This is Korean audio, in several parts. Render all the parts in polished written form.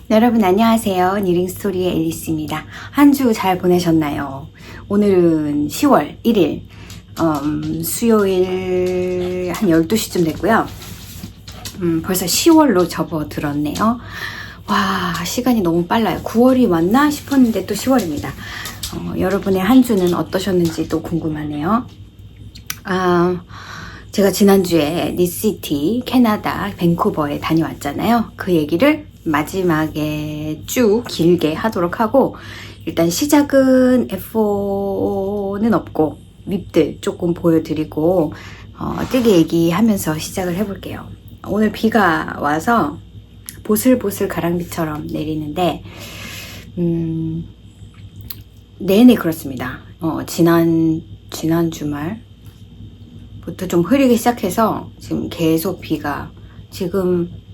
여러분 안녕하세요. 니링스토리의 앨리스입니다. 한 주 잘 보내셨나요? 오늘은 10월 1일 수요일 한 12시쯤 됐고요. 벌써 10월로 접어들었네요. 와, 시간이 너무 빨라요. 9월이 왔나 싶었는데 또 10월입니다. 여러분의 한 주는 어떠셨는지 또 궁금하네요. 제가 지난주에 니시티, 캐나다, 밴쿠버에 다녀왔잖아요. 그 얘기를 마지막에 쭉 길게 하도록 하고, 일단 시작은 F4는 없고 립들 조금 보여드리고 뜨개 얘기하면서 시작을 해볼게요. 오늘 비가 와서 보슬보슬 가랑비처럼 내리는데 내내 그렇습니다. 지난 주말부터 좀 흐리기 시작해서 지금 계속 비가, 지금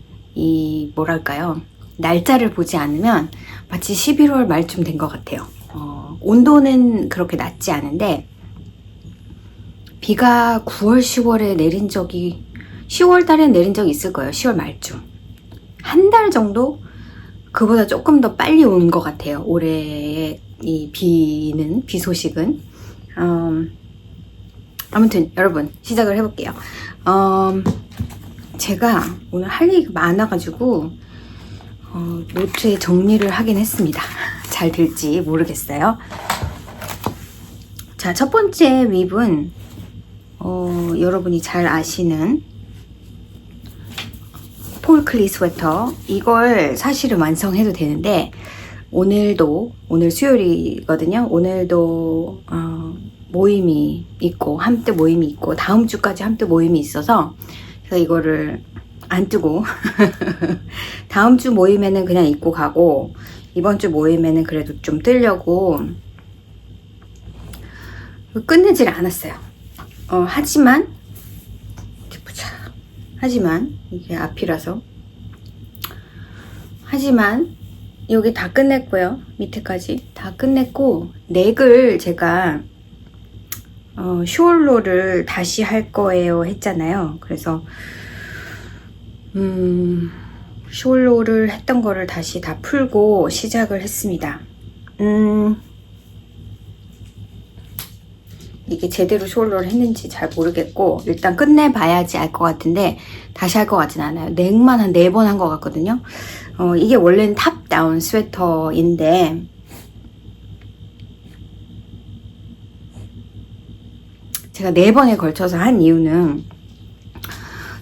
뭐랄까요, 날짜를 보지 않으면 마치 11월 말쯤 된 것 같아요. 온도는 그렇게 낮지 않은데 비가 9월, 10월에 내린 적이, 10월 달에 내린 적이 있을 거예요. 10월 말쯤. 한 달 정도? 그보다 조금 더 빨리 온 것 같아요. 올해의 이 비 소식은. 아무튼 여러분 시작을 해볼게요. 제가 오늘 할 얘기가 많아가지고 노트에 정리를 하긴 했습니다. 잘 될지 모르겠어요. 자, 첫 번째 립은 여러분이 잘 아시는 폴클리 스웨터. 이걸 사실은 완성해도 되는데 오늘 수요일이거든요. 오늘도 모임이 있고 함께 모임이 있고 다음 주까지 함께 모임이 있어서 그래서 이거를 안 뜨고 다음 주 모임에는 그냥 입고 가고 이번 주 모임에는 그래도 좀 뜨려고 끝내질 않았어요. 하지만 이게 앞이라서, 하지만 여기 다 끝냈고요. 밑에까지 다 끝냈고, 넥을 제가 숄로를 다시 할 거예요 했잖아요. 그래서 숄로를 했던 거를 다시 다 풀고 시작을 했습니다. 이게 제대로 숄로를 했는지 잘 모르겠고, 일단 끝내봐야지 알 것 같은데 다시 할 것 같진 않아요. 넥만 한 4번 한 것 같거든요. 이게 원래는 탑다운 스웨터인데 제가 4번에 걸쳐서 한 이유는,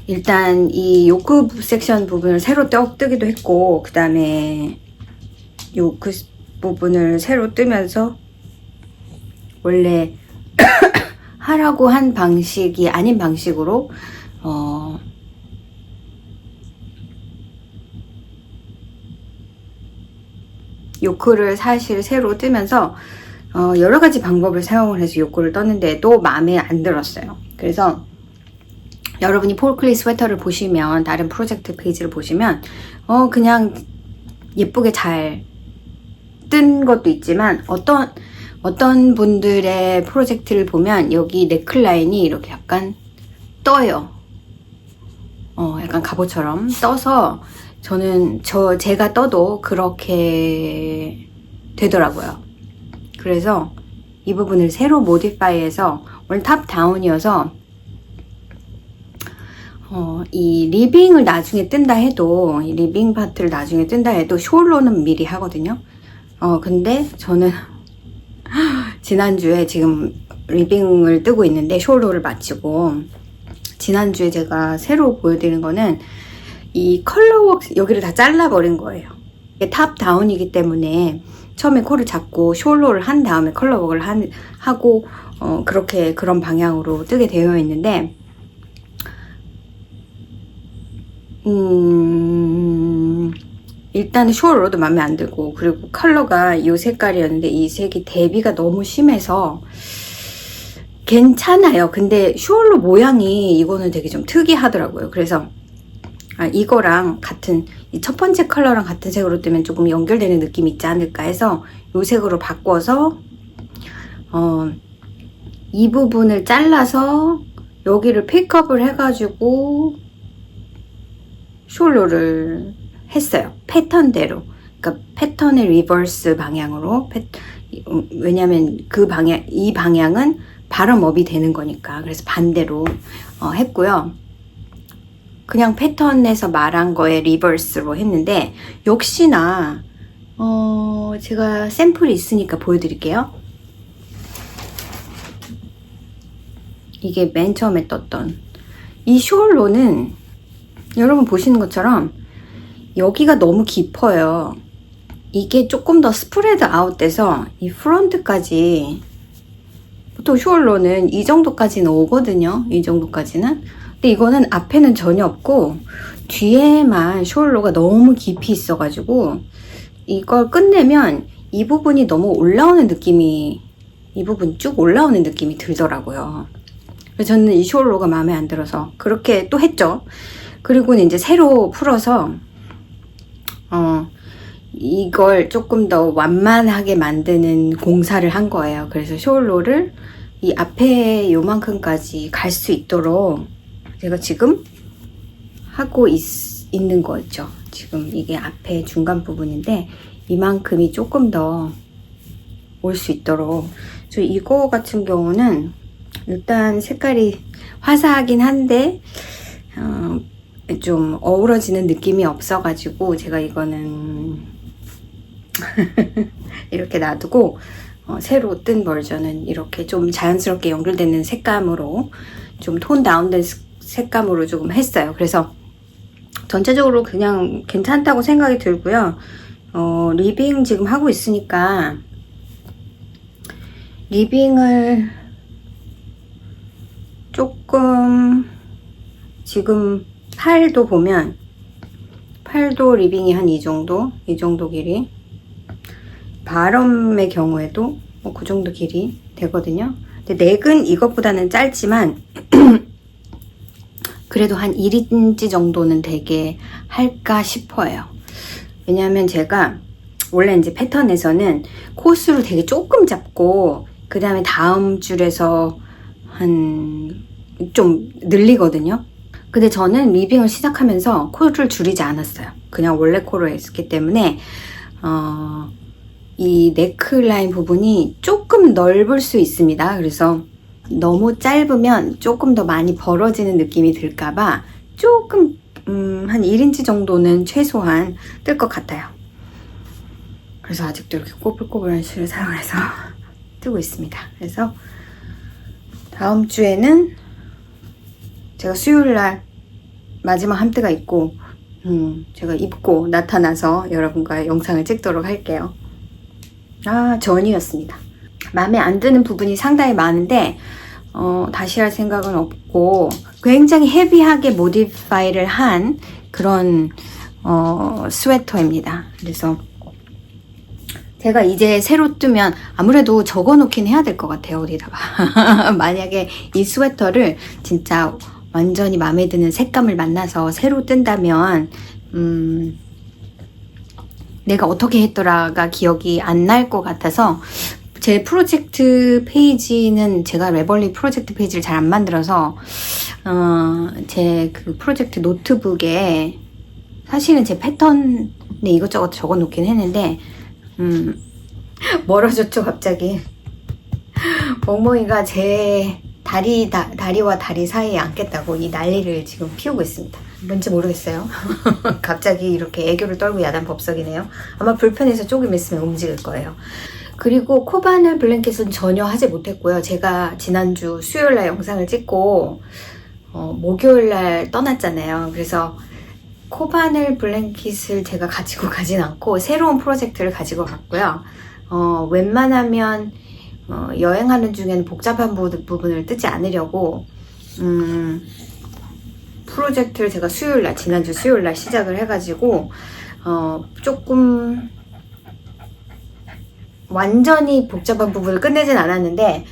일단 이 요크 섹션 부분을 새로 뜨기도 했고, 그 다음에 요크 부분을 새로 뜨면서 원래 하라고 한 방식이 아닌 방식으로 요크를 사실 새로 뜨면서 여러 가지 방법을 사용을 해서 요크를 떴는데도 마음에 안 들었어요. 그래서 여러분이 폴클리 스웨터를 보시면, 다른 프로젝트 페이지를 보시면 그냥 예쁘게 잘 뜬 것도 있지만, 어떤 분들의 프로젝트를 보면 여기 넥라인이 이렇게 약간 떠요. 약간 갑옷처럼 떠서 제가 떠도 그렇게 되더라고요. 그래서 이 부분을 새로 모디파이해서, 원래 탑 다운이어서 이 리빙을 나중에 뜬다 해도, 이 리빙 파트를 나중에 뜬다 해도 숄로는 미리 하거든요. 근데 저는 지난주에 지금 리빙을 뜨고 있는데, 숄로를 마치고, 지난주에 제가 새로 보여드린 거는 이 컬러웍, 여기를 다 잘라버린 거예요. 이게 탑 다운이기 때문에 처음에 코를 잡고 숄로를 한 다음에 컬러웍을 하고 그런 방향으로 뜨게 되어 있는데, 일단은 숄로도 마음에 안 들고, 그리고 컬러가 이 색깔이었는데 이 색이 대비가 너무 심해서 괜찮아요. 근데 숄로 모양이 이거는 되게 좀 특이하더라고요. 그래서 이거랑 같은, 이 첫 번째 컬러랑 같은 색으로 뜨면 조금 연결되는 느낌이 있지 않을까 해서 이 색으로 바꿔서 이 부분을 잘라서 여기를 픽업을 해가지고 숄로를 했어요. 패턴대로. 그러니까 패턴의 리버스 방향으로 왜냐면 이 방향은 바텀업이 되는 거니까. 그래서 반대로 했고요. 그냥 패턴에서 말한 거에 리버스로 했는데, 역시나 제가 샘플이 있으니까 보여드릴게요. 이게 맨 처음에 떴던 이 숄로는 여러분 보시는 것처럼 여기가 너무 깊어요. 이게 조금 더 스프레드 아웃돼서 이 프론트까지, 보통 숄로는 이 정도까지는 오거든요. 이 정도까지는. 근데 이거는 앞에는 전혀 없고 뒤에만 숄로가 너무 깊이 있어가지고 이걸 끝내면 이 부분이 너무 올라오는 느낌이, 이 부분 쭉 올라오는 느낌이 들더라고요. 그래서 저는 이 숄로가 마음에 안 들어서 그렇게 또 했죠. 그리고는 이제 새로 풀어서 이걸 조금 더 완만하게 만드는 공사를 한 거예요. 그래서 숄로를 이 앞에 요만큼까지 갈 수 있도록 제가 지금 하고 있는 거죠. 지금 이게 앞에 중간 부분인데 이만큼이 조금 더 올 수 있도록. 저 이거 같은 경우는 일단 색깔이 화사하긴 한데 좀 어우러지는 느낌이 없어가지고 제가 이거는 이렇게 놔두고 새로 뜬 버전은 이렇게 좀 자연스럽게 연결되는 색감으로, 좀 톤 다운된 색감으로 조금 했어요. 그래서 전체적으로 그냥 괜찮다고 생각이 들고요. 리빙 지금 하고 있으니까 리빙을 조금, 지금 팔도 보면 팔도 리빙이 한 이 정도 길이, 바럼의 경우에도 뭐 그 정도 길이 되거든요. 근데 넥은 이것보다는 짧지만 그래도 한 1인치 정도는 되게 할까 싶어요. 왜냐하면 제가 원래 이제 패턴에서는 코스로 되게 조금 잡고 그 다음에 다음 줄에서 좀 늘리거든요. 근데 저는 리빙을 시작하면서 코를 줄이지 않았어요. 그냥 원래 코로 했기 때문에 이 네크라인 부분이 조금 넓을 수 있습니다. 그래서 너무 짧으면 조금 더 많이 벌어지는 느낌이 들까봐 조금 한 1인치 정도는 최소한 뜰 것 같아요. 그래서 아직도 이렇게 꼬불꼬불한 실을 사용해서 뜨고 있습니다. 그래서 다음 주에는 제가 수요일날 마지막 함대가 있고 제가 입고 나타나서 여러분과 영상을 찍도록 할게요. 전이었습니다. 마음에 안 드는 부분이 상당히 많은데 다시 할 생각은 없고 굉장히 헤비하게 모디파이를 한 그런 스웨터입니다. 그래서 제가 이제 새로 뜨면 아무래도 적어 놓긴 해야 될 것 같아요. 어디다가 만약에 이 스웨터를 진짜 완전히 마음에 드는 색감을 만나서 새로 뜬다면 내가 어떻게 했더라가 기억이 안 날 것 같아서, 제 프로젝트 페이지는 제가 레벌리 프로젝트 페이지를 잘 안 만들어서 제 그 프로젝트 노트북에 사실은 제 패턴에 이것저것 적어 놓긴 했는데 멀어졌죠 갑자기. 멍멍이가 제 다리와 다리 사이에 앉겠다고 이 난리를 지금 피우고 있습니다. 뭔지 모르겠어요. 갑자기 이렇게 애교를 떨고 야단 법석이네요. 아마 불편해서 조금 있으면 움직일 거예요. 그리고 코바늘 블랭켓은 전혀 하지 못했고요. 제가 지난주 수요일날 영상을 찍고 목요일날 떠났잖아요. 그래서 코바늘 블랭켓을 제가 가지고 가진 않고 새로운 프로젝트를 가지고 갔고요. 웬만하면 여행하는 중에는 복잡한 부분을 뜨지 않으려고 프로젝트를 제가 지난주 수요일날 시작을 해가지고 조금 완전히 복잡한 부분을 끝내진 않았는데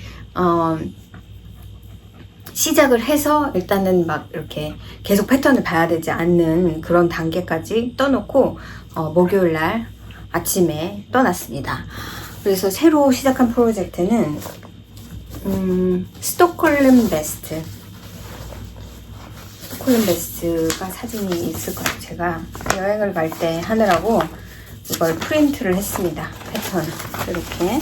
시작을 해서 일단은 막 이렇게 계속 패턴을 봐야 되지 않는 그런 단계까지 떠놓고 목요일날 아침에 떠났습니다. 그래서 새로 시작한 프로젝트는 스톡홀름 베스트가 사진이 있을 거예요. 제가 여행을 갈 때 하느라고 이걸 프린트를 했습니다. 패턴 이렇게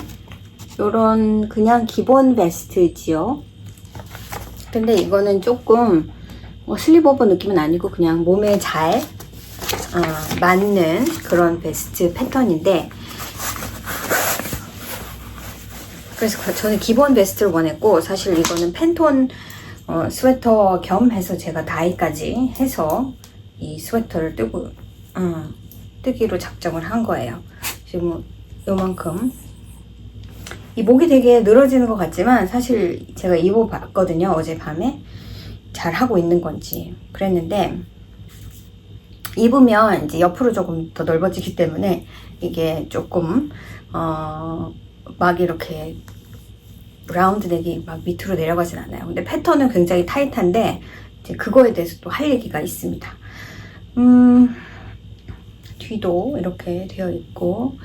요런 그냥 기본 베스트지요. 근데 이거는 조금 슬립오버 느낌은 아니고 그냥 몸에 잘 맞는 그런 베스트 패턴인데, 그래서 저는 기본 베스트를 원했고, 사실 이거는 팬톤 스웨터 겸 해서 제가 다이까지 해서 이 스웨터를 뜨기로 작정을 한 거예요. 지금 요만큼. 이 목이 되게 늘어지는 것 같지만 사실 제가 입어봤거든요. 어젯밤에 잘 하고 있는 건지 그랬는데, 입으면 이제 옆으로 조금 더 넓어지기 때문에 이게 조금 막 이렇게 라운드 넥이 막 밑으로 내려가진 않아요. 근데 패턴은 굉장히 타이트한데 이제 그거에 대해서 또 할 얘기가 있습니다. 뒤도 이렇게 되어 있고,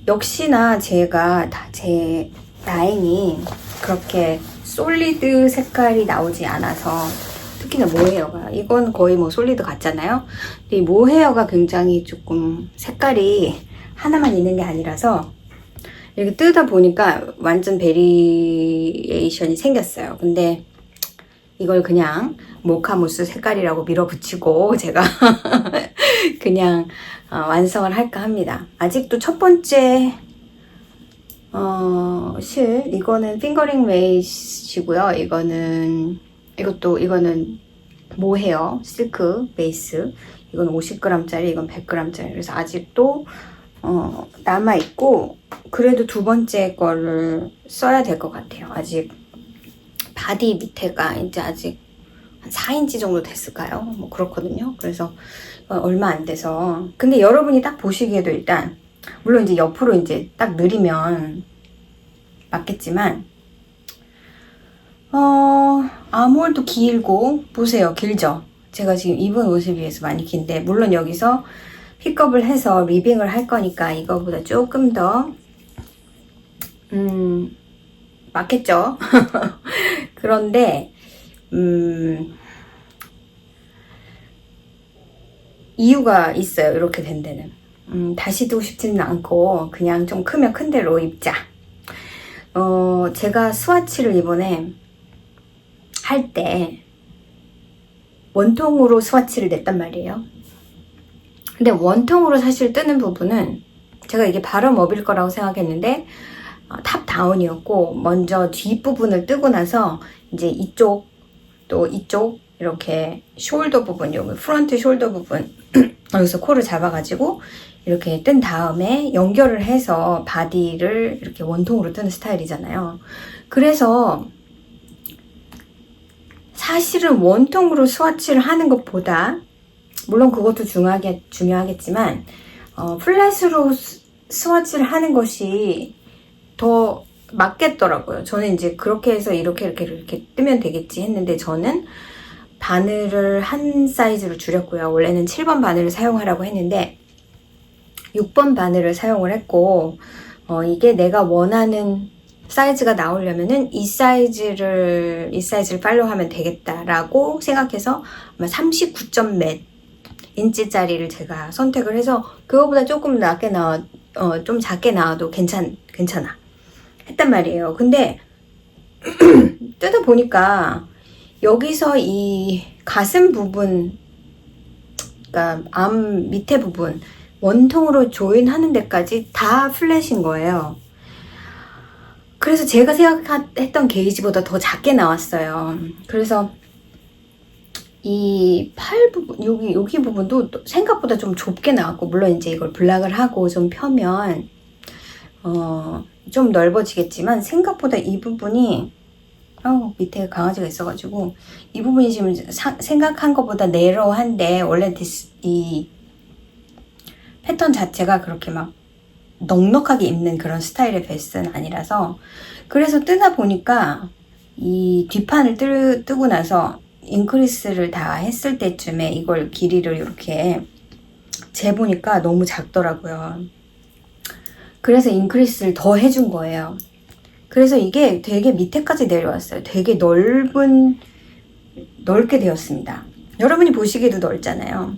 역시나 제가 제 라인이 그렇게 솔리드 색깔이 나오지 않아서, 특히나 모헤어가, 이건 거의 뭐 솔리드 같잖아요. 근데 이 모헤어가 굉장히 조금 색깔이 하나만 있는 게 아니라서 이렇게 뜯다 보니까 완전 베리에이션이 생겼어요. 근데 이걸 그냥 모카무스 색깔이라고 밀어붙이고 제가 그냥 완성을 할까 합니다. 아직도 첫 번째 실, 이거는 핑거링 웨이시고요. 이거는 모헤어 실크 베이스. 이건 50g짜리, 이건 100g짜리. 그래서 아직도 남아있고, 그래도 두 번째 거를 써야 될 것 같아요. 아직 바디 밑에가 이제 아직 한 4인치 정도 됐을까요? 뭐 그렇거든요. 그래서 얼마 안 돼서. 근데 여러분이 딱 보시기에도 일단, 물론 이제 옆으로 이제 딱 느리면 맞겠지만, 아몰도 길고, 보세요. 길죠? 제가 지금 입은 옷에 비해서 많이 긴데, 물론 여기서 픽업을 해서 리빙을 할 거니까 이거보다 조금 더 맞겠죠? 그런데 이유가 있어요. 이렇게 된 데는 다시 두고 싶지는 않고 그냥 좀 크면 큰 대로 입자. 제가 스와치를 이번에 할 때 원통으로 스와치를 냈단 말이에요. 근데 원통으로 사실 뜨는 부분은 제가 이게 바텀업일 거라고 생각했는데 탑 다운이었고, 먼저 뒷부분을 뜨고 나서 이제 이쪽 또 이쪽 이렇게 숄더 부분, 여기 프론트 숄더 부분 여기서 코를 잡아가지고 이렇게 뜬 다음에 연결을 해서 바디를 이렇게 원통으로 뜨는 스타일이잖아요. 그래서 사실은 원통으로 스와치를 하는 것보다, 물론 그것도 중요하겠지만 플랫으로 스와치를 하는 것이 더 맞겠더라고요. 저는 이제 그렇게 해서 이렇게 뜨면 되겠지 했는데, 저는 바늘을 한 사이즈로 줄였고요. 원래는 7번 바늘을 사용하라고 했는데 6번 바늘을 사용을 했고, 이게 내가 원하는 사이즈가 나오려면은 이 사이즈를 팔로우하면 되겠다라고 생각해서 아마 39점 몇 인치짜리를 제가 선택을 해서, 그거보다 조금 좀 작게 나와도 괜찮아 했단 말이에요. 근데 뜯어 보니까 여기서 이 가슴 부분, 그러니까 암 밑에 부분 원통으로 조인하는 데까지 다 플랫인 거예요. 그래서 제가 생각했던 게이지보다 더 작게 나왔어요. 그래서 이 팔 부분, 여기 부분도 생각보다 좀 좁게 나왔고, 물론 이제 이걸 블락을 하고 좀 펴면 좀 넓어지겠지만, 생각보다 이 부분이 밑에 강아지가 있어가지고 이 부분이 지금 생각한 것보다 네로한데, 원래 이 패턴 자체가 그렇게 막 넉넉하게 입는 그런 스타일의 베스트는 아니라서, 그래서 뜨다 보니까 이 뒷판을 뜨고 나서 인크리스를 다 했을 때쯤에 이걸 길이를 이렇게 재보니까 너무 작더라고요. 그래서 인크리스를 더 해준 거예요. 그래서 이게 되게 밑에까지 내려왔어요. 되게 넓게 되었습니다. 여러분이 보시기에도 넓잖아요.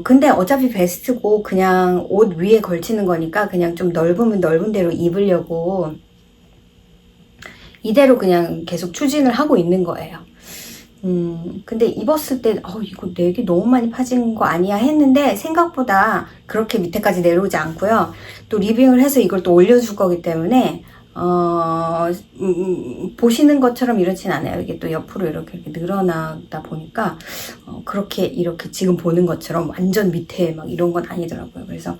근데 어차피 베스트고 그냥 옷 위에 걸치는 거니까 그냥 좀 넓으면 넓은 대로 입으려고 이대로 그냥 계속 추진을 하고 있는 거예요. 근데 입었을 때, 이거 내기 너무 많이 파진 거 아니야 했는데 생각보다 그렇게 밑에까지 내려오지 않고요. 또 리빙을 해서 이걸 또 올려줄 거기 때문에, 보시는 것처럼 이렇진 않아요. 이게 또 옆으로 이렇게 늘어나다 보니까, 그렇게 이렇게 지금 보는 것처럼 완전 밑에 막 이런 건 아니더라고요. 그래서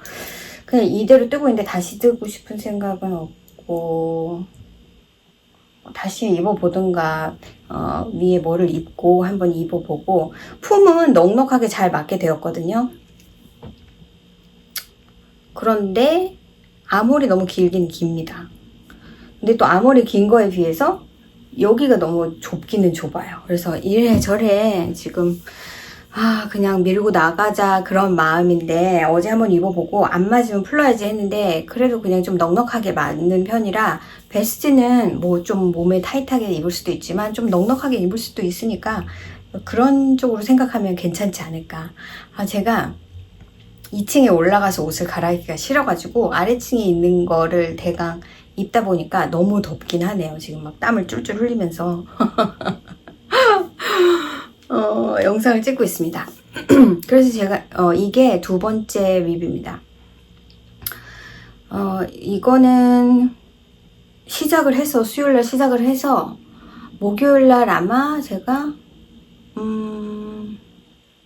그냥 이대로 뜨고 있는데 다시 뜨고 싶은 생각은 없고, 다시 입어보든가 위에 뭐를 입고 한번 입어보고 품은 넉넉하게 잘 맞게 되었거든요. 그런데 아몰이 너무 길긴 깁니다. 근데 또 아몰이 긴 거에 비해서 여기가 너무 좁기는 좁아요. 그래서 이래저래 지금 그냥 밀고 나가자 그런 마음인데 어제 한번 입어보고 안 맞으면 풀어야지 했는데 그래도 그냥 좀 넉넉하게 맞는 편이라 베스트는 뭐 좀 몸에 타이트하게 입을 수도 있지만 좀 넉넉하게 입을 수도 있으니까 그런 쪽으로 생각하면 괜찮지 않을까. 제가 2층에 올라가서 옷을 갈아입기가 싫어가지고 아래층에 있는 거를 대강 입다 보니까 너무 덥긴 하네요. 지금 막 땀을 쫄쫄 흘리면서 영상을 찍고 있습니다. 그래서 제가 이게 두 번째 리뷰입니다. 이거는 시작을 해서 수요일날 시작을 해서 목요일날 아마 제가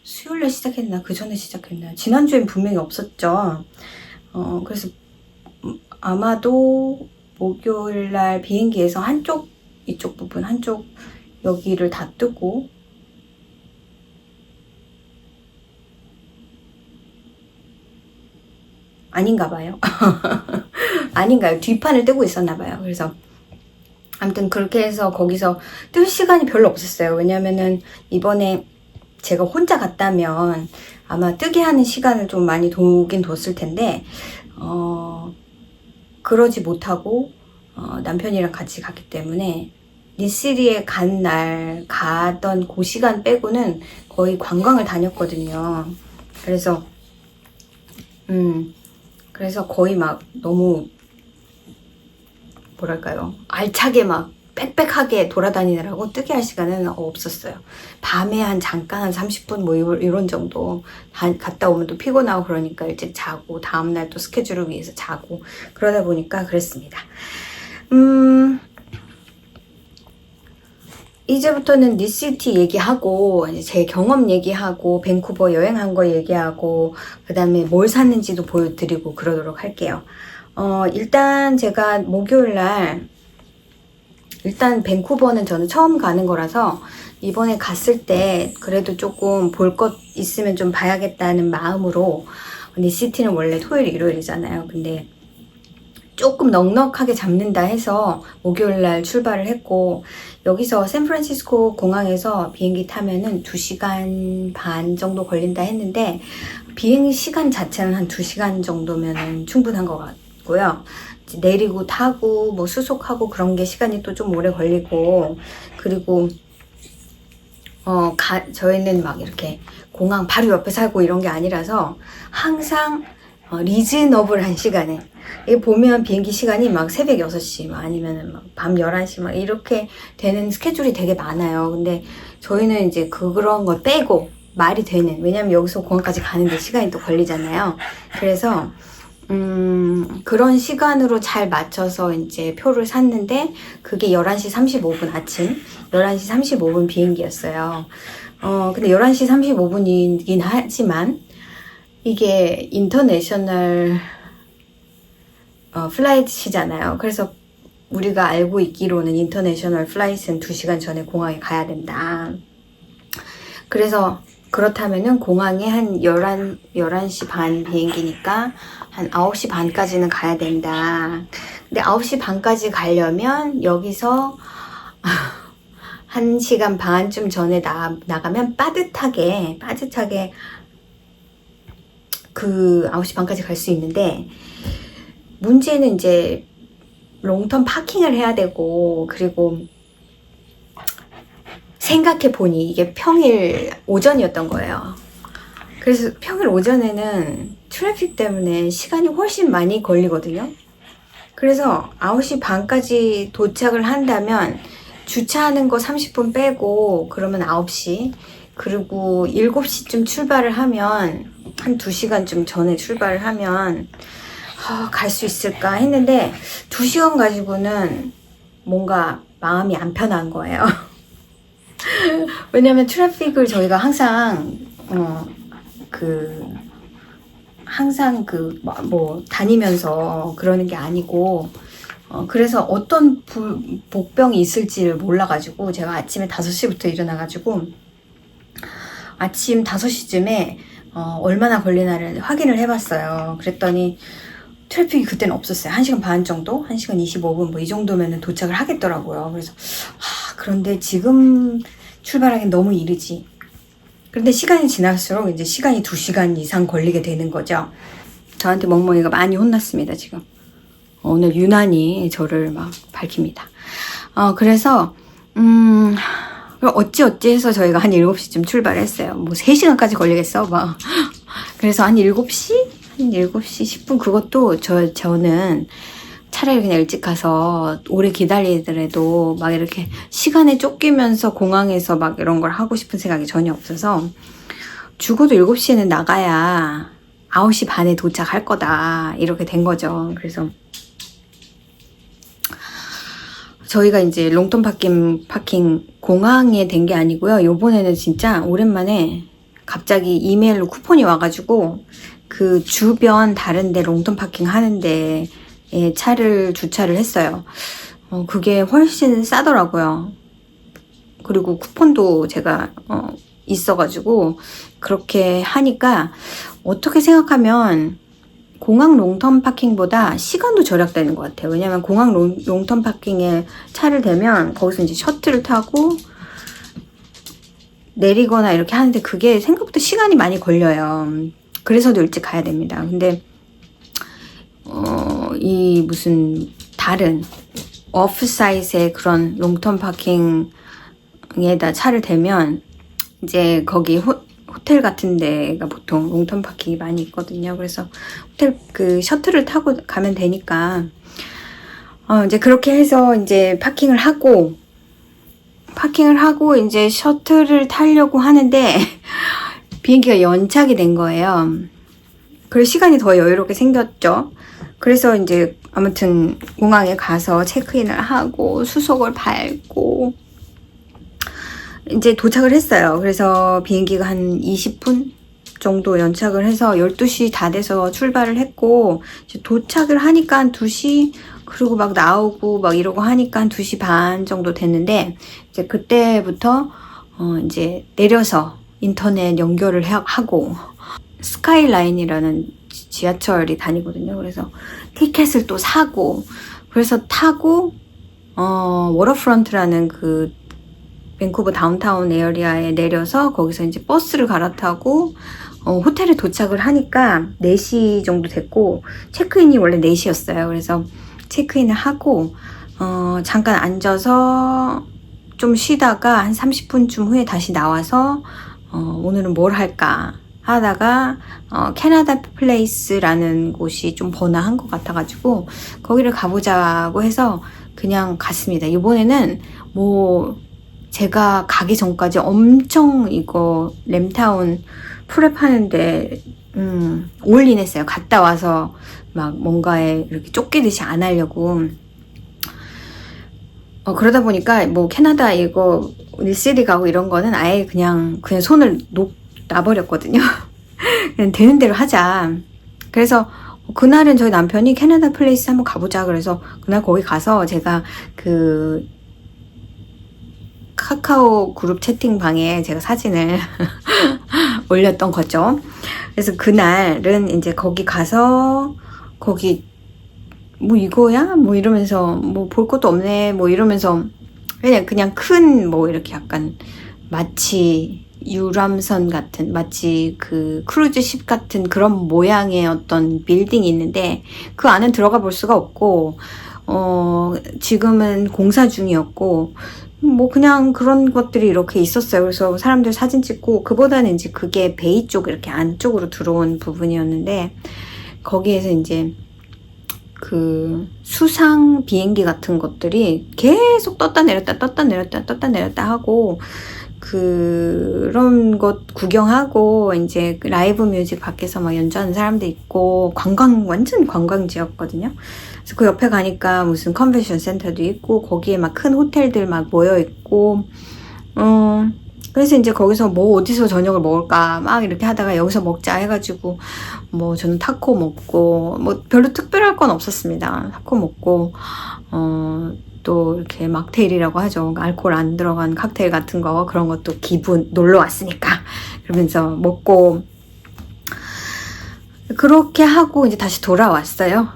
수요일날 시작했나 그 전에 시작했나 지난주엔 분명히 없었죠. 그래서 아마도 목요일날 비행기에서 한쪽 이쪽 부분 한쪽 여기를 다 뜨고 아닌가 봐요. 아닌가요? 뒷판을 뜨고 있었나 봐요. 그래서 아무튼 그렇게 해서 거기서 뜰 시간이 별로 없었어요. 왜냐면은 이번에 제가 혼자 갔다면 아마 뜨게 하는 시간을 좀 많이 두긴 뒀을 텐데 그러지 못하고 남편이랑 같이 갔기 때문에 니시리에 간 날 가던 그 시간 빼고는 거의 관광을 다녔거든요. 그래서 거의 막 너무 뭐랄까요 알차게 막 빽빽하게 돌아다니느라고 뜨게 할 시간은 없었어요. 밤에 한 잠깐 한 30분 뭐 이런 정도 갔다 오면 또 피곤하고 그러니까 일찍 자고 다음날 또 스케줄을 위해서 자고 그러다 보니까 그랬습니다. 이제부터는 니시티 얘기하고 이제 제 경험 얘기하고 밴쿠버 여행한 거 얘기하고 그 다음에 뭘 샀는지도 보여드리고 그러도록 할게요. 일단 제가 목요일날 일단 밴쿠버는 저는 처음 가는 거라서 이번에 갔을 때 그래도 조금 볼 것 있으면 좀 봐야겠다는 마음으로 니시티는 원래 토요일 일요일이잖아요. 근데 조금 넉넉하게 잡는다 해서 목요일날 출발을 했고 여기서 샌프란시스코 공항에서 비행기 타면은 2시간 반 정도 걸린다 했는데 비행 시간 자체는 한 2시간 정도면 충분한 것 같고요. 내리고 타고 뭐 수속하고 그런 게 시간이 또 좀 오래 걸리고 그리고 저희는 막 이렇게 공항 바로 옆에 살고 이런 게 아니라서 항상 리즈너블한 시간에 보면 비행기 시간이 막 새벽 6시 막 아니면은 막 밤 11시 막 이렇게 되는 스케줄이 되게 많아요. 근데 저희는 이제 그런 거 빼고 말이 되는 왜냐면 여기서 공항까지 가는데 시간이 또 걸리잖아요. 그래서 그런 시간으로 잘 맞춰서 이제 표를 샀는데 그게 11시 35분 아침 11시 35분 비행기였어요. 근데 11시 35분이긴 하지만 이게 인터내셔널 플라이트시잖아요. 그래서 우리가 알고 있기로는 인터내셔널 플라이트는 2시간 전에 공항에 가야 된다. 그래서 그렇다면은 공항에 한 11시 반 비행기니까 한 9시 반까지는 가야 된다. 근데 9시 반까지 가려면 여기서 1시간 반쯤 전에 나가면 빠듯하게 그 9시 반까지 갈 수 있는데 문제는 이제 롱텀 파킹을 해야 되고 그리고 생각해보니 이게 평일 오전이었던 거예요. 그래서 평일 오전에는 트래픽 때문에 시간이 훨씬 많이 걸리거든요. 그래서 9시 반까지 도착을 한다면 주차하는 거 30분 빼고 그러면 9시, 그리고 7시쯤 출발을 하면 한 2시간쯤 전에 출발을 하면 갈 수 있을까 했는데 2시간 가지고는 뭔가 마음이 안 편한 거예요. 왜냐면 트래픽을 저희가 항상 뭐 다니면서 그러는 게 아니고 그래서 어떤 복병이 있을지를 몰라가지고 제가 아침에 5시부터 일어나가지고 아침 5시쯤에 얼마나 걸리나를 확인을 해봤어요. 그랬더니 트래픽이 그때는 없었어요. 1시간 반 정도? 1시간 25분 뭐 이 정도면 도착을 하겠더라고요. 그래서 그런데 지금 출발하기엔 너무 이르지. 그런데 시간이 지날수록 이제 시간이 2시간 이상 걸리게 되는 거죠. 저한테 멍멍이가 많이 혼났습니다, 지금. 오늘 유난히 저를 막 밝힙니다. 그래서, 어찌 해서 저희가 한 7시쯤 출발했어요. 뭐 3시간까지 걸리겠어? 막. 그래서 한 7시? 한 7시 10분? 그것도 저는 차라리 그냥 일찍 가서 오래 기다리더라도 막 이렇게 시간에 쫓기면서 공항에서 막 이런 걸 하고 싶은 생각이 전혀 없어서 죽어도 7시에는 나가야 9시 반에 도착할 거다 이렇게 된 거죠. 그래서 저희가 이제 롱턴 파킹 공항에 된 게 아니고요. 요번에는 진짜 오랜만에 갑자기 이메일로 쿠폰이 와가지고 그 주변 다른데 롱턴 파킹 하는데 차를 주차를 했어요. 그게 훨씬 싸더라고요. 그리고 쿠폰도 제가 있어가지고 그렇게 하니까 어떻게 생각하면 공항 롱턴 파킹보다 시간도 절약되는 것 같아요. 왜냐면 공항 롱턴 파킹에 차를 대면 거기서 이제 셔틀을 타고 내리거나 이렇게 하는데 그게 생각보다 시간이 많이 걸려요. 그래서도 일찍 가야 됩니다. 근데 이 무슨 다른 오프사이트의 그런 롱턴 파킹에다 차를 대면 이제 거기 호텔 같은 데가 보통 롱턴 파킹이 많이 있거든요. 그래서 호텔 그 셔틀을 타고 가면 되니까 이제 그렇게 해서 이제 파킹을 하고 이제 셔틀을 타려고 하는데 비행기가 연착이 된 거예요. 그래서 시간이 더 여유롭게 생겼죠. 그래서 이제 아무튼 공항에 가서 체크인을 하고 수속을 밟고 이제 도착을 했어요. 그래서 비행기가 한 20분 정도 연착을 해서 12시 다 돼서 출발을 했고 이제 도착을 하니까 한 2시 그리고 막 나오고 막 이러고 하니까 한 2시 반 정도 됐는데 이제 그때부터 이제 내려서 인터넷 연결을 하고 스카이라인이라는 지하철이 다니거든요. 그래서 티켓을 또 사고 그래서 타고 워터프런트라는 그 밴쿠버 다운타운 에어리아에 내려서 거기서 이제 버스를 갈아타고 호텔에 도착을 하니까 4시 정도 됐고 체크인이 원래 4시였어요. 그래서 체크인을 하고 잠깐 앉아서 좀 쉬다가 한 30분쯤 후에 다시 나와서 오늘은 뭘 할까 하다가 캐나다 플레이스라는 곳이 좀 번화한 것 같아가지고 거기를 가보자고 해서 그냥 갔습니다. 이번에는 뭐 제가 가기 전까지 엄청 이거 램타운 프랩하는데 올인했어요. 갔다 와서 막 뭔가에 이렇게 쫓기듯이 안 하려고. 그러다 보니까 뭐 캐나다 이거 닐시티 가고 이런 거는 아예 그냥 손을 놔버렸거든요. 그냥 되는 대로 하자. 그래서 그날은 저희 남편이 캐나다 플레이스 한번 가보자. 그래서 그날 거기 가서 제가 그 카카오 그룹 채팅방에 제가 사진을 올렸던 거죠. 그래서 그날은 이제 거기 가서 거기 뭐 이거야? 뭐 이러면서 뭐 볼 것도 없네 뭐 이러면서 그냥 큰 뭐 이렇게 약간 마치 유람선 같은 마치 그 크루즈십 같은 그런 모양의 어떤 빌딩이 있는데 그 안은 들어가 볼 수가 없고 지금은 공사 중이었고 뭐 그냥 그런 것들이 이렇게 있었어요. 그래서 사람들 사진 찍고, 그보다는 이제 그게 베이 쪽 이렇게 안쪽으로 들어온 부분이었는데, 거기에서 이제 그 수상 비행기 같은 것들이 계속 떴다 내렸다 떴다 내렸다 떴다 내렸다 하고, 그런 것 구경하고 이제 라이브 뮤직 밖에서 막 연주하는 사람도 있고, 완전 관광지였거든요. 그래서 그 옆에 가니까 무슨 컨벤션 센터도 있고, 거기에 막 큰 호텔들 막 모여 있고, 그래서 이제 거기서 뭐 어디서 저녁을 먹을까 막 이렇게 하다가 여기서 먹자 해가지고, 뭐 저는 타코 먹고, 뭐 별로 특별할 건 없었습니다. 타코 먹고, 또 이렇게 막테일이라고 하죠. 알코올 안 들어간 칵테일 같은 거, 그런 것도 기분, 놀러 왔으니까 그러면서 먹고, 그렇게 하고 이제 다시 돌아왔어요.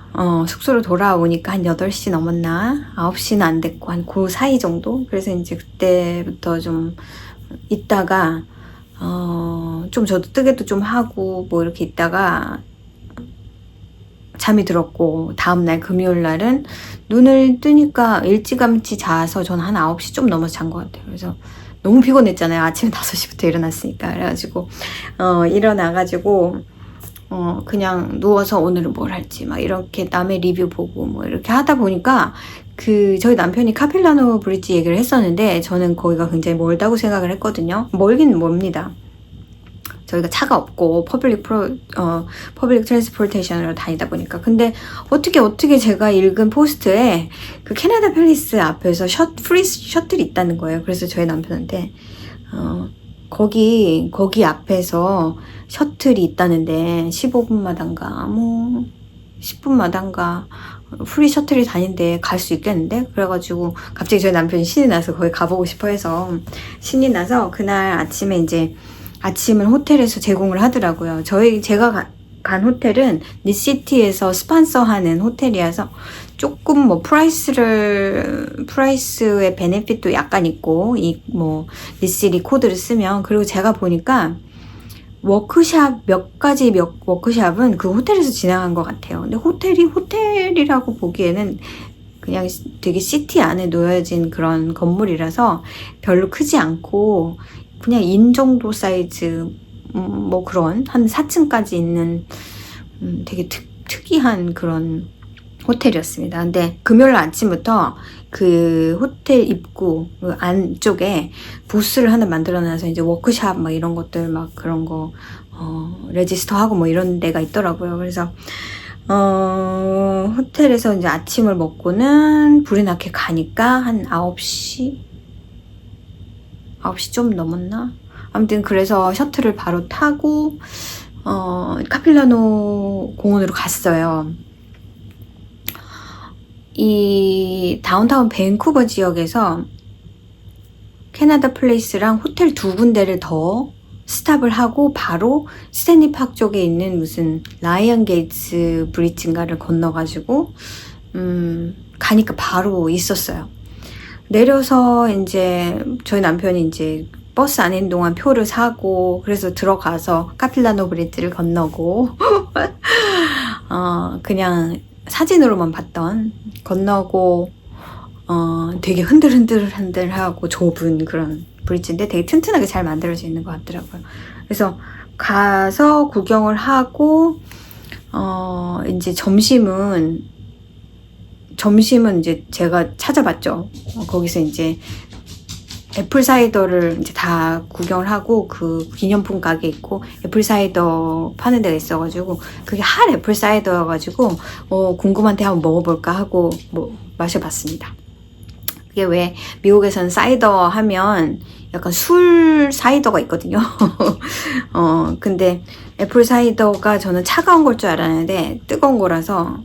숙소로 돌아오니까 한 8시 넘었나? 9시는 안 됐고, 한 그 사이 정도? 그래서 이제 그때부터 좀 있다가, 좀 저도 뜨개도 좀 하고, 뭐 이렇게 있다가, 잠이 들었고, 다음날 금요일 날은 눈을 뜨니까 일찌감치 자서 전 한 9시 좀 넘어서 잔 것 같아요. 그래서 너무 피곤했잖아요. 아침에 5시부터 일어났으니까. 그래가지고, 일어나가지고, 그냥 누워서 오늘은 뭘 할지 막 이렇게 남의 리뷰 보고 뭐 이렇게 하다 보니까, 저희 남편이 카필라노 브릿지 얘기를 했었는데, 저는 거기가 굉장히 멀다고 생각을 했거든요. 멀긴 멉니다. 저희가 차가 없고 퍼블릭 트랜스포테이션으로 다니다 보니까. 근데 어떻게 제가 읽은 포스트에 그 캐나다 팰리스 앞에서 프리 셔틀이 있다는 거예요. 그래서 저희 남편한테 거기 앞에서 셔틀이 있다는데 15분마다인가 뭐 10분마다인가 프리 셔틀이 다닌데 갈 수 있겠는데? 그래가지고 갑자기 저희 남편이 신이 나서 거기 가보고 싶어 해서, 신이 나서 그날 아침에 이제 아침을 호텔에서 제공을 하더라고요. 제가 간 호텔은 니시티에서 스폰서하는 호텔이어서 조금 뭐 프라이스의 베네핏도 약간 있고, 뭐 니시티 코드를 쓰면. 그리고 제가 보니까 몇 가지 워크샵은 그 호텔에서 진행한 것 같아요. 근데 호텔이라고 보기에는 그냥 되게 시티 안에 놓여진 그런 건물이라서 별로 크지 않고, 그냥 인 정도 사이즈, 뭐 그런, 한 4층까지 있는, 되게 특이한 그런 호텔이었습니다. 근데 금요일 아침부터 그 호텔 입구 그 안쪽에 부스를 하나 만들어놔서 이제 워크샵 막 이런 것들 막 그런 거, 레지스터 하고 뭐 이런 데가 있더라고요. 그래서, 호텔에서 이제 아침을 먹고는 불이 나게 가니까 한 9시 좀 넘었나? 아무튼 그래서 셔틀을 바로 타고 카필라노 공원으로 갔어요. 이 다운타운 밴쿠버 지역에서 캐나다 플레이스랑 호텔 2군데를 더 스탑을 하고 바로 스탠리 팍 쪽에 있는 무슨 라이언 게이츠 브릿지인가를 건너가지고 가니까 바로 있었어요. 내려서 이제 저희 남편이 이제 버스 안에 있는 동안 표를 사고, 그래서 들어가서 카필라노 브릿지를 건너고 그냥 사진으로만 봤던, 건너고 되게 흔들흔들하고 좁은 그런 브릿지인데 되게 튼튼하게 잘 만들어져 있는 것 같더라고요. 그래서 가서 구경을 하고, 이제 점심은 이제 제가 찾아봤죠. 거기서 이제 애플사이더를 이제 다 구경을 하고, 그 기념품 가게 있고 애플사이더 파는 데가 있어가지고, 그게 핫 애플사이더여가지고 궁금한데 한번 먹어볼까 하고 뭐 마셔봤습니다. 그게 왜 미국에서는 사이더 하면 약간 술 사이더가 있거든요. 근데 애플사이더가 저는 차가운 걸 줄 알았는데 뜨거운 거라서,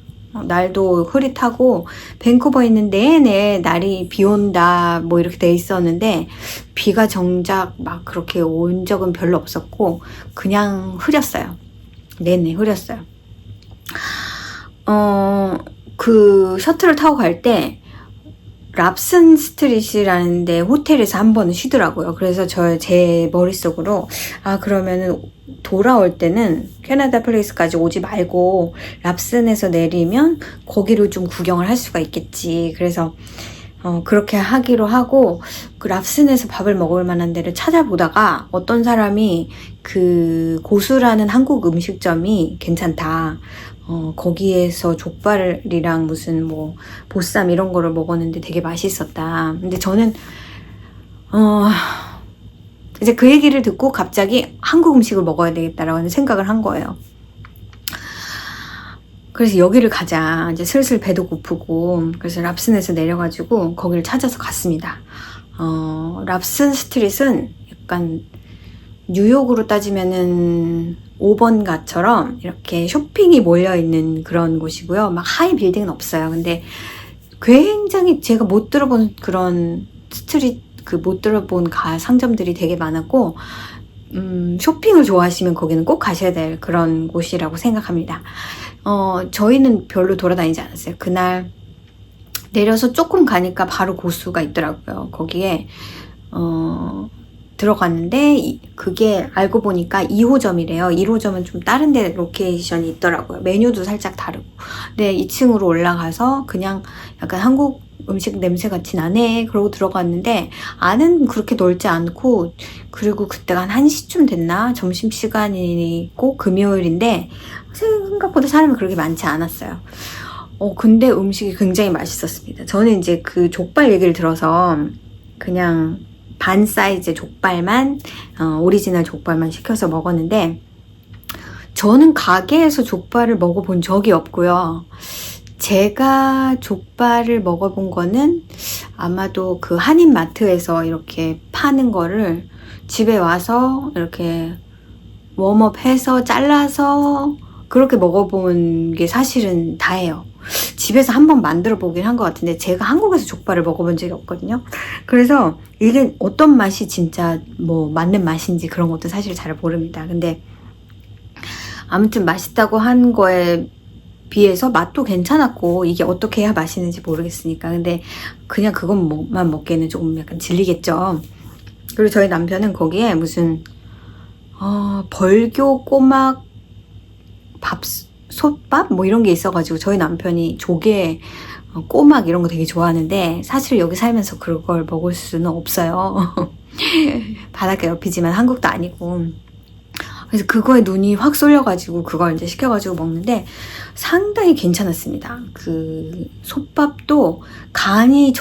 날도 흐릿하고 밴쿠버에 있는 내내 날이 비 온다 뭐 이렇게 돼 있었는데, 비가 정작 막 그렇게 온 적은 별로 없었고 그냥 흐렸어요. 내내 흐렸어요. 그 셔틀을 타고 갈 때 랍슨 스트릿이라는 데 호텔에서 한 번은 쉬더라고요. 그래서 제 머릿속으로, 그러면은 돌아올 때는 캐나다 플레이스까지 오지 말고 랍슨에서 내리면 거기를 좀 구경을 할 수가 있겠지. 그래서 그렇게 하기로 하고, 그 랍슨에서 밥을 먹을 만한 데를 찾아보다가 어떤 사람이 그 고수라는 한국 음식점이 괜찮다. 거기에서 족발이랑 무슨 뭐 보쌈 이런 거를 먹었는데 되게 맛있었다. 근데 저는 이제 그 얘기를 듣고 갑자기 한국 음식을 먹어야 되겠다라는 생각을 한 거예요. 그래서 여기를 가자. 이제 슬슬 배도 고프고, 그래서 랍슨에서 내려가지고 거기를 찾아서 갔습니다. 랍슨 스트릿은 약간 뉴욕으로 따지면은 5번가처럼 이렇게 쇼핑이 몰려있는 그런 곳이고요. 막 하이 빌딩은 없어요. 근데 굉장히 제가 못 들어본 그런 스트릿, 못 들어본 상점들이 되게 많았고, 쇼핑을 좋아하시면 거기는 꼭 가셔야 될 그런 곳이라고 생각합니다. 저희는 별로 돌아다니지 않았어요. 그날 내려서 조금 가니까 바로 고수가 있더라고요. 거기에 들어갔는데 그게 알고 보니까 2호점이래요. 1호점은 좀 다른 데 로케이션이 있더라고요. 메뉴도 살짝 다르고. 근데 2층으로 올라가서 그냥 약간 한국 음식 냄새 같이 나네 그러고 들어갔는데 안은 그렇게 넓지 않고, 그리고 그때가 한 1시쯤 됐나? 점심시간이고 금요일인데 생각보다 사람이 그렇게 많지 않았어요. 근데 음식이 굉장히 맛있었습니다. 저는 이제 그 족발 얘기를 들어서 그냥 반 사이즈 족발만, 오리지널 족발만 시켜서 먹었는데, 저는 가게에서 족발을 먹어본 적이 없고요. 제가 족발을 먹어본 거는 아마도 그 한인마트에서 이렇게 파는 거를 집에 와서 이렇게 웜업해서 잘라서 그렇게 먹어본 게 사실은 다예요. 집에서 한번 만들어 보긴 한 것 같은데 제가 한국에서 족발을 먹어본 적이 없거든요. 그래서 이게 어떤 맛이 진짜 뭐 맞는 맛인지 그런 것도 사실 잘 모릅니다. 근데 아무튼 맛있다고 한 거에 비해서 맛도 괜찮았고, 이게 어떻게 해야 맛있는지 모르겠으니까. 근데 그냥 그것만 먹기에는 조금 약간 질리겠죠. 그리고 저희 남편은 거기에 무슨 벌교 꼬막 솥밥 뭐 이런 게 있어가지고, 저희 남편이 조개 꼬막 이런 거 되게 좋아하는데 사실 여기 살면서 그걸 먹을 수는 없어요. 바닷가 옆이지만 한국도 아니고. 그래서 그거에 눈이 확 쏠려가지고 그걸 이제 시켜가지고 먹는데 상당히 괜찮았습니다. 그 솥밥도 간이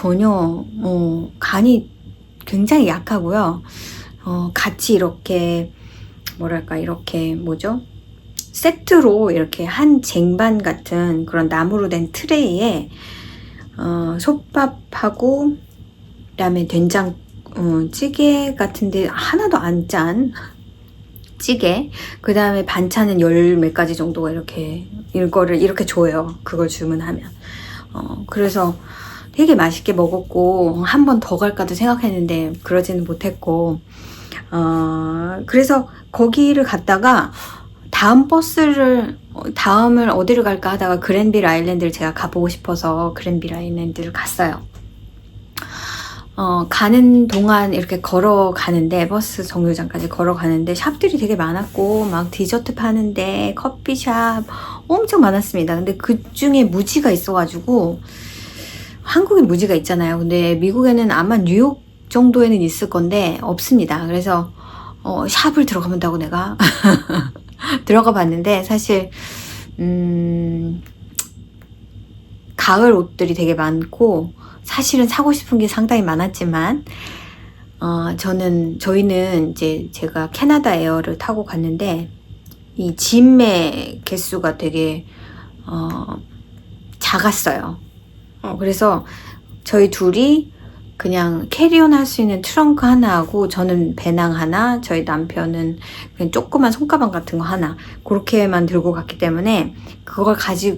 간이 굉장히 약하고요. 같이 이렇게 뭐랄까, 이렇게 뭐죠? 세트로 이렇게 한 쟁반 같은 그런 나무로 된 트레이에 솥밥하고 그다음에 된장 찌개 같은데 하나도 안 짠 찌개, 그 다음에 반찬은 10몇 가지 정도가 이거를 이렇게 줘요. 그걸 주문하면. 그래서 되게 맛있게 먹었고, 한 번 더 갈까도 생각했는데, 그러지는 못했고, 그래서 거기를 갔다가, 다음을 어디를 갈까 하다가 그랜빌 아일랜드를 제가 가보고 싶어서 그랜빌 아일랜드를 갔어요. 가는 동안 이렇게 걸어가는데, 버스 정류장까지 걸어가는데 샵들이 되게 많았고, 막 디저트 파는데 커피샵 엄청 많았습니다. 근데 그 중에 무지가 있어가지고, 한국에 무지가 있잖아요. 근데 미국에는 아마 뉴욕 정도에는 있을 건데 없습니다. 그래서 샵을 들어가본다고 내가 들어가 봤는데, 사실 가을 옷들이 되게 많고 사실은 사고 싶은 게 상당히 많았지만, 저희는 이제 제가 캐나다 에어를 타고 갔는데 이 짐의 개수가 되게 작았어요. 그래서 저희 둘이 그냥 캐리온 할 수 있는 트렁크 하나 하고, 저는 배낭 하나, 저희 남편은 그냥 조그만 손가방 같은 거 하나, 그렇게만 들고 갔기 때문에 그걸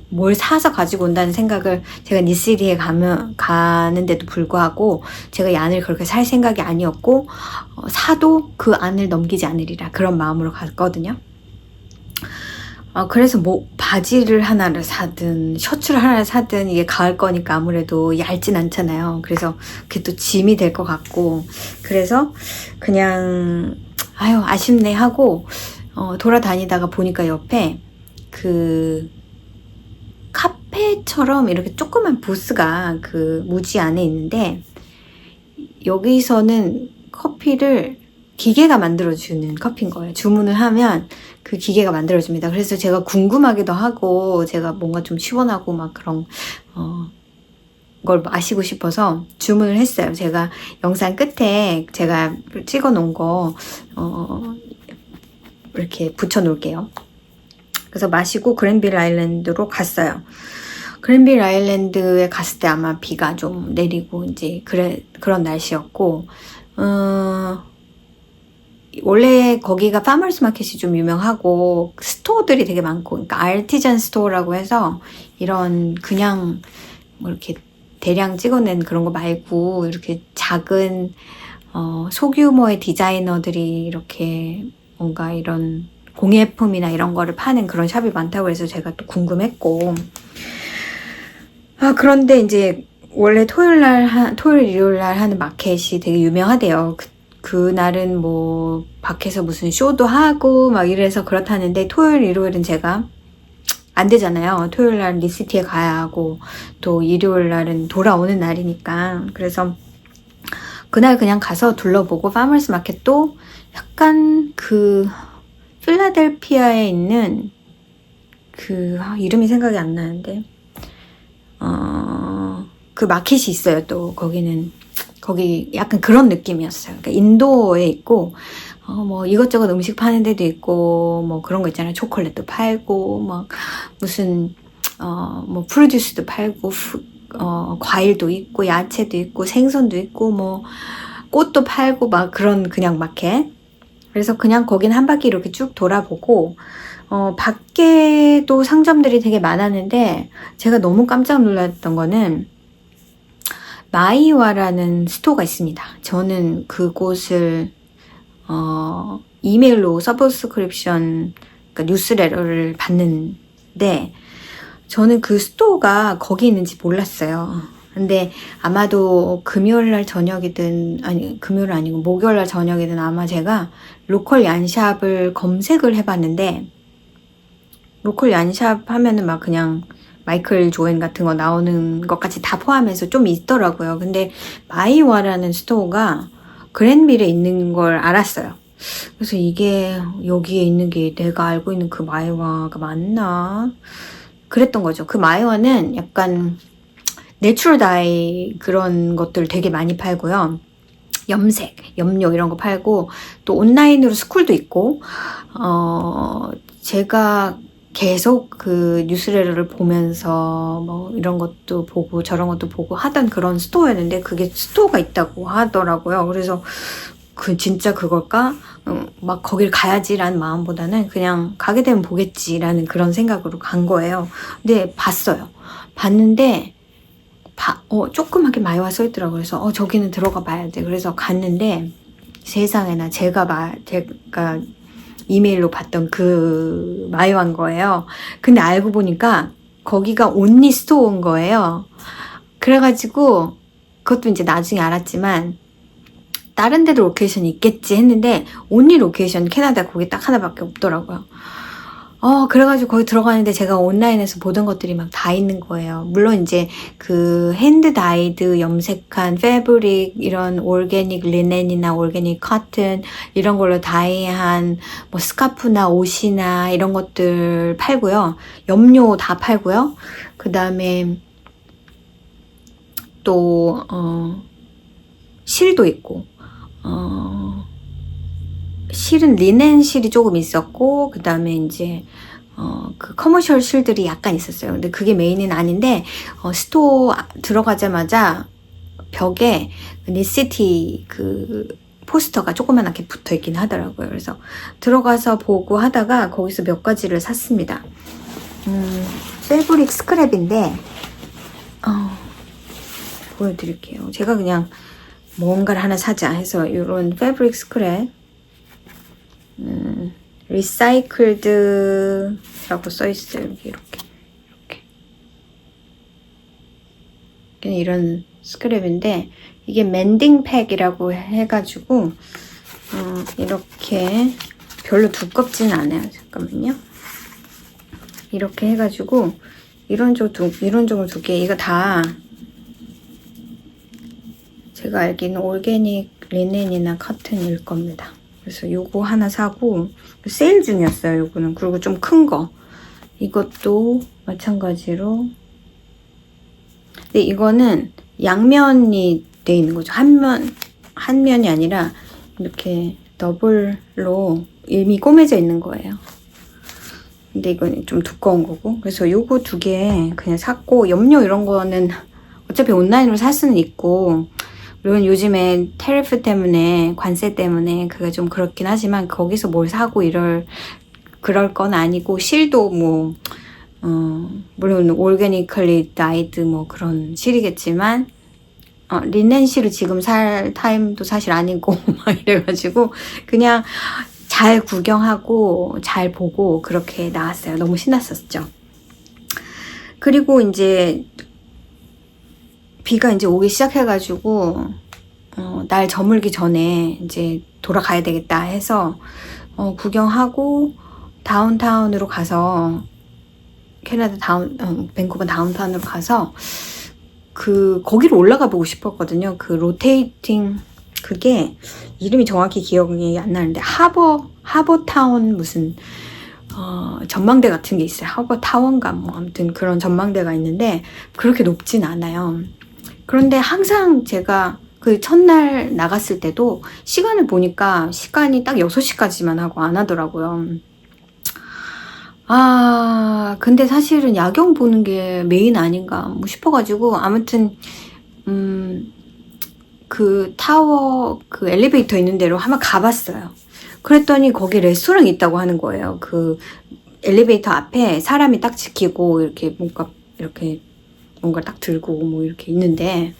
뭘 사서 가지고 온다는 생각을, 제가 니시리에 가는데도 불구하고 제가 이 안을 그렇게 살 생각이 아니었고, 사도 그 안을 넘기지 않으리라 그런 마음으로 갔거든요. 그래서 뭐 바지를 하나를 사든 셔츠를 하나를 사든 이게 가을 거니까 아무래도 얇진 않잖아요. 그래서 그게 또 짐이 될 것 같고, 그래서 그냥 아쉽네 하고 돌아다니다가 보니까 옆에 그 카페 카페처럼 이렇게 조그만 부스가 그 무지 안에 있는데, 여기서는 커피를 기계가 만들어주는 커피인 거예요. 주문을 하면 그 기계가 만들어줍니다. 그래서 제가 궁금하기도 하고, 제가 뭔가 좀 시원하고 막 그런, 걸 마시고 싶어서 주문을 했어요. 제가 영상 끝에 제가 찍어 놓은 거, 이렇게 붙여 놓을게요. 그래서 마시고 그랜빌 아일랜드로 갔어요. 그랜빌 아일랜드에 갔을 때 아마 비가 좀 내리고 이제 그런 날씨였고, 원래 거기가 파머스 마켓이 좀 유명하고 스토어들이 되게 많고, 그러니까 아티잔 스토어라고 해서 이런 그냥 뭐 이렇게 대량 찍어낸 그런 거 말고 이렇게 작은 소규모의 디자이너들이 이렇게 뭔가 이런 공예품이나 이런 거를 파는 그런 샵이 많다고 해서 제가 또 궁금했고, 그런데 이제 원래 토요일, 일요일 날 하는 마켓이 되게 유명하대요. 그날은 뭐 밖에서 무슨 쇼도 하고 막 이래서 그렇다는데, 토요일, 일요일은 제가 안 되잖아요. 토요일 날 리시티에 가야 하고 또 일요일 날은 돌아오는 날이니까. 그래서 그날 그냥 가서 둘러보고, 파머스 마켓도 약간 그 필라델피아에 있는 그 이름이 생각이 안 나는데 그 마켓이 있어요. 또 거기 약간 그런 느낌이었어요. 그러니까 인도에 있고 뭐 이것저것 음식 파는 데도 있고 뭐 그런 거 있잖아요. 초콜릿도 팔고 막 무슨 뭐 프로듀스도 팔고 과일도 있고 야채도 있고 생선도 있고 뭐 꽃도 팔고 막 그런 그냥 마켓. 그래서 그냥 거긴 한 바퀴 이렇게 쭉 돌아보고, 밖에도 상점들이 되게 많았는데, 제가 너무 깜짝 놀랐던 거는, 마이와라는 스토어가 있습니다. 저는 그곳을, 이메일로 서브스크립션, 그러니까 뉴스레터를 받는데, 저는 그 스토어가 거기 있는지 몰랐어요. 근데 아마도 금요일날 저녁이든, 아니 금요일 아니고 목요일날 저녁이든 아마 제가 로컬 얀샵을 검색을 해봤는데, 로컬 얀샵 하면은 막 그냥 마이클 조엔 같은 거 나오는 것까지 다 포함해서 좀 있더라고요. 근데 마이와라는 스토어가 그랜빌에 있는 걸 알았어요. 그래서 이게 여기에 있는 게 내가 알고 있는 그 마이와가 맞나? 그랬던 거죠. 그 마이와는 약간 내추럴 다이 그런 것들 되게 많이 팔고요. 염색, 염료 이런 거 팔고, 또 온라인으로 스쿨도 있고, 제가 계속 그 뉴스레터를 보면서 뭐 이런 것도 보고 저런 것도 보고 하던 그런 스토어였는데, 그게 스토어가 있다고 하더라고요. 그래서 진짜 그걸까? 막 거길 가야지라는 마음보다는 그냥 가게 되면 보겠지라는 그런 생각으로 간 거예요. 근데 봤는데 조그맣게 마이와 써있더라고요. 그래서 저기는 들어가 봐야 돼. 그래서 갔는데 세상에나 제가 이메일로 봤던 그 마이와인 거예요. 근데 알고 보니까 거기가 온리 스토어인 거예요. 그래가지고 그것도 이제 나중에 알았지만 다른 데도 로케이션이 있겠지 했는데, 온리 로케이션 캐나다 거기 딱 하나밖에 없더라고요. 그래가지고 거기 들어가는데 제가 온라인에서 보던 것들이 막 다 있는 거예요. 물론 이제 그 핸드 다이드 염색한 패브릭, 이런 올게닉 리넨이나 올게닉 커튼 이런 걸로 다이한 뭐 스카프나 옷이나 이런 것들 팔고요. 염료 다 팔고요. 그 다음에 또 실도 있고, 실은 리넨 실이 조금 있었고, 그 다음에 이제 그 커머셜 실들이 약간 있었어요. 근데 그게 메인은 아닌데, 스토어 들어가자마자 벽에 니시티 그 포스터가 조그만하게 붙어 있긴 하더라고요. 그래서 들어가서 보고 하다가 거기서 몇 가지를 샀습니다. 패브릭 스크랩인데 보여드릴게요. 제가 그냥 뭔가를 하나 사자 해서 이런 패브릭 스크랩, 리사이클드라고 써있어요. 이렇게 이런 스크랩인데, 이게 멘딩 팩이라고 해가지고 이렇게 별로 두껍지는 않아요. 잠깐만요. 이렇게 해가지고 이런 종을 두 개. 이거 다 제가 알기는 올게닉 리넨이나 커튼일 겁니다. 그래서 요거 하나 사고, 세일 중이었어요, 요거는. 그리고 좀 큰 거. 이것도 마찬가지로. 근데 이거는 양면이 돼 있는 거죠. 한 면이 아니라 이렇게 더블로 이미 꼬매져 있는 거예요. 근데 이건 좀 두꺼운 거고. 그래서 요거 두 개 그냥 샀고, 염료 이런 거는 어차피 온라인으로 살 수는 있고, 물론 요즘에 테리프 때문에, 관세 때문에 그게 좀 그렇긴 하지만 거기서 뭘 사고 그럴 건 아니고, 실도 뭐 물론 올게니컬리 다이드 뭐 그런 실이겠지만 리넨 실을 지금 살 타임도 사실 아니고 막 이래가지고 그냥 잘 구경하고 잘 보고 그렇게 나왔어요. 너무 신났었죠. 그리고 이제 비가 이제 오기 시작해가지고 날 저물기 전에 이제 돌아가야 되겠다 해서 구경하고 다운타운으로 가서 캐나다 밴쿠버 다운타운으로 가서 거기로 올라가 보고 싶었거든요. 그 로테이팅 그게 이름이 정확히 기억이 안 나는데 하버타운 무슨 전망대 같은 게 있어요. 하버타운가 뭐 아무튼 그런 전망대가 있는데 그렇게 높진 않아요. 그런데 항상 제가 그 첫날 나갔을 때도 시간을 보니까 시간이 딱 6시까지만 하고 안 하더라고요. 근데 사실은 야경 보는 게 메인 아닌가 뭐 싶어가지고 아무튼 그 타워 그 엘리베이터 있는 데로 한번 가봤어요. 그랬더니 거기 레스토랑이 있다고 하는 거예요. 그 엘리베이터 앞에 사람이 딱 지키고 이렇게 뭔가 딱 들고 뭐 이렇게 있는데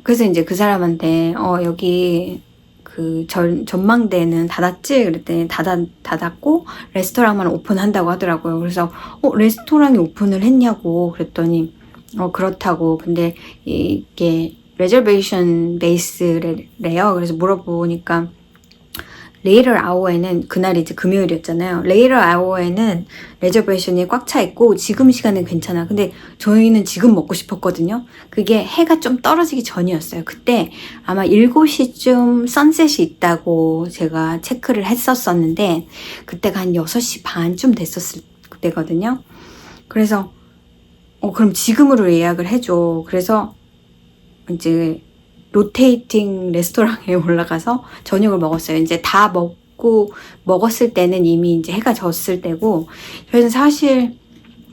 그래서 이제 그 사람한테 여기 그 전망대는 닫았지? 그랬더니 닫았고 레스토랑만 오픈한다고 하더라고요. 그래서 레스토랑이 오픈을 했냐고 그랬더니 그렇다고. 근데 이게 레저베이션 베이스래요. 그래서 물어보니까 레이터 아워에는 그날이 이제 금요일이었잖아요. 레이터 아워에는 레저베이션이 꽉 차 있고 지금 시간은 괜찮아. 근데 저희는 지금 먹고 싶었거든요. 그게 해가 좀 떨어지기 전이었어요. 그때 아마 7시쯤 선셋이 있다고 제가 체크를 했었는데 그때가 한 6시 반쯤 됐었을 때거든요. 그래서 그럼 지금으로 예약을 해줘. 그래서 이제 로테이팅 레스토랑에 올라가서 저녁을 먹었어요. 이제 다 먹었을 때는 이미 이제 해가 졌을 때고, 저희는 사실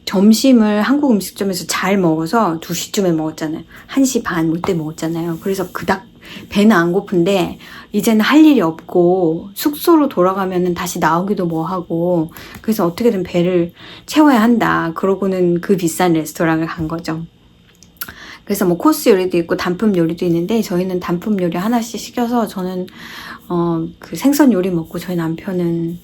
점심을 한국 음식점에서 잘 먹어서 2시쯤에 먹었잖아요. 1시 반 올 때 먹었잖아요. 그래서 그닥 배는 안 고픈데 이제는 할 일이 없고 숙소로 돌아가면은 다시 나오기도 뭐하고, 그래서 어떻게든 배를 채워야 한다. 그러고는 그 비싼 레스토랑을 간 거죠. 그래서 뭐 코스 요리도 있고 단품 요리도 있는데 저희는 단품 요리 하나씩 시켜서 저는 그 생선 요리 먹고 저희 남편은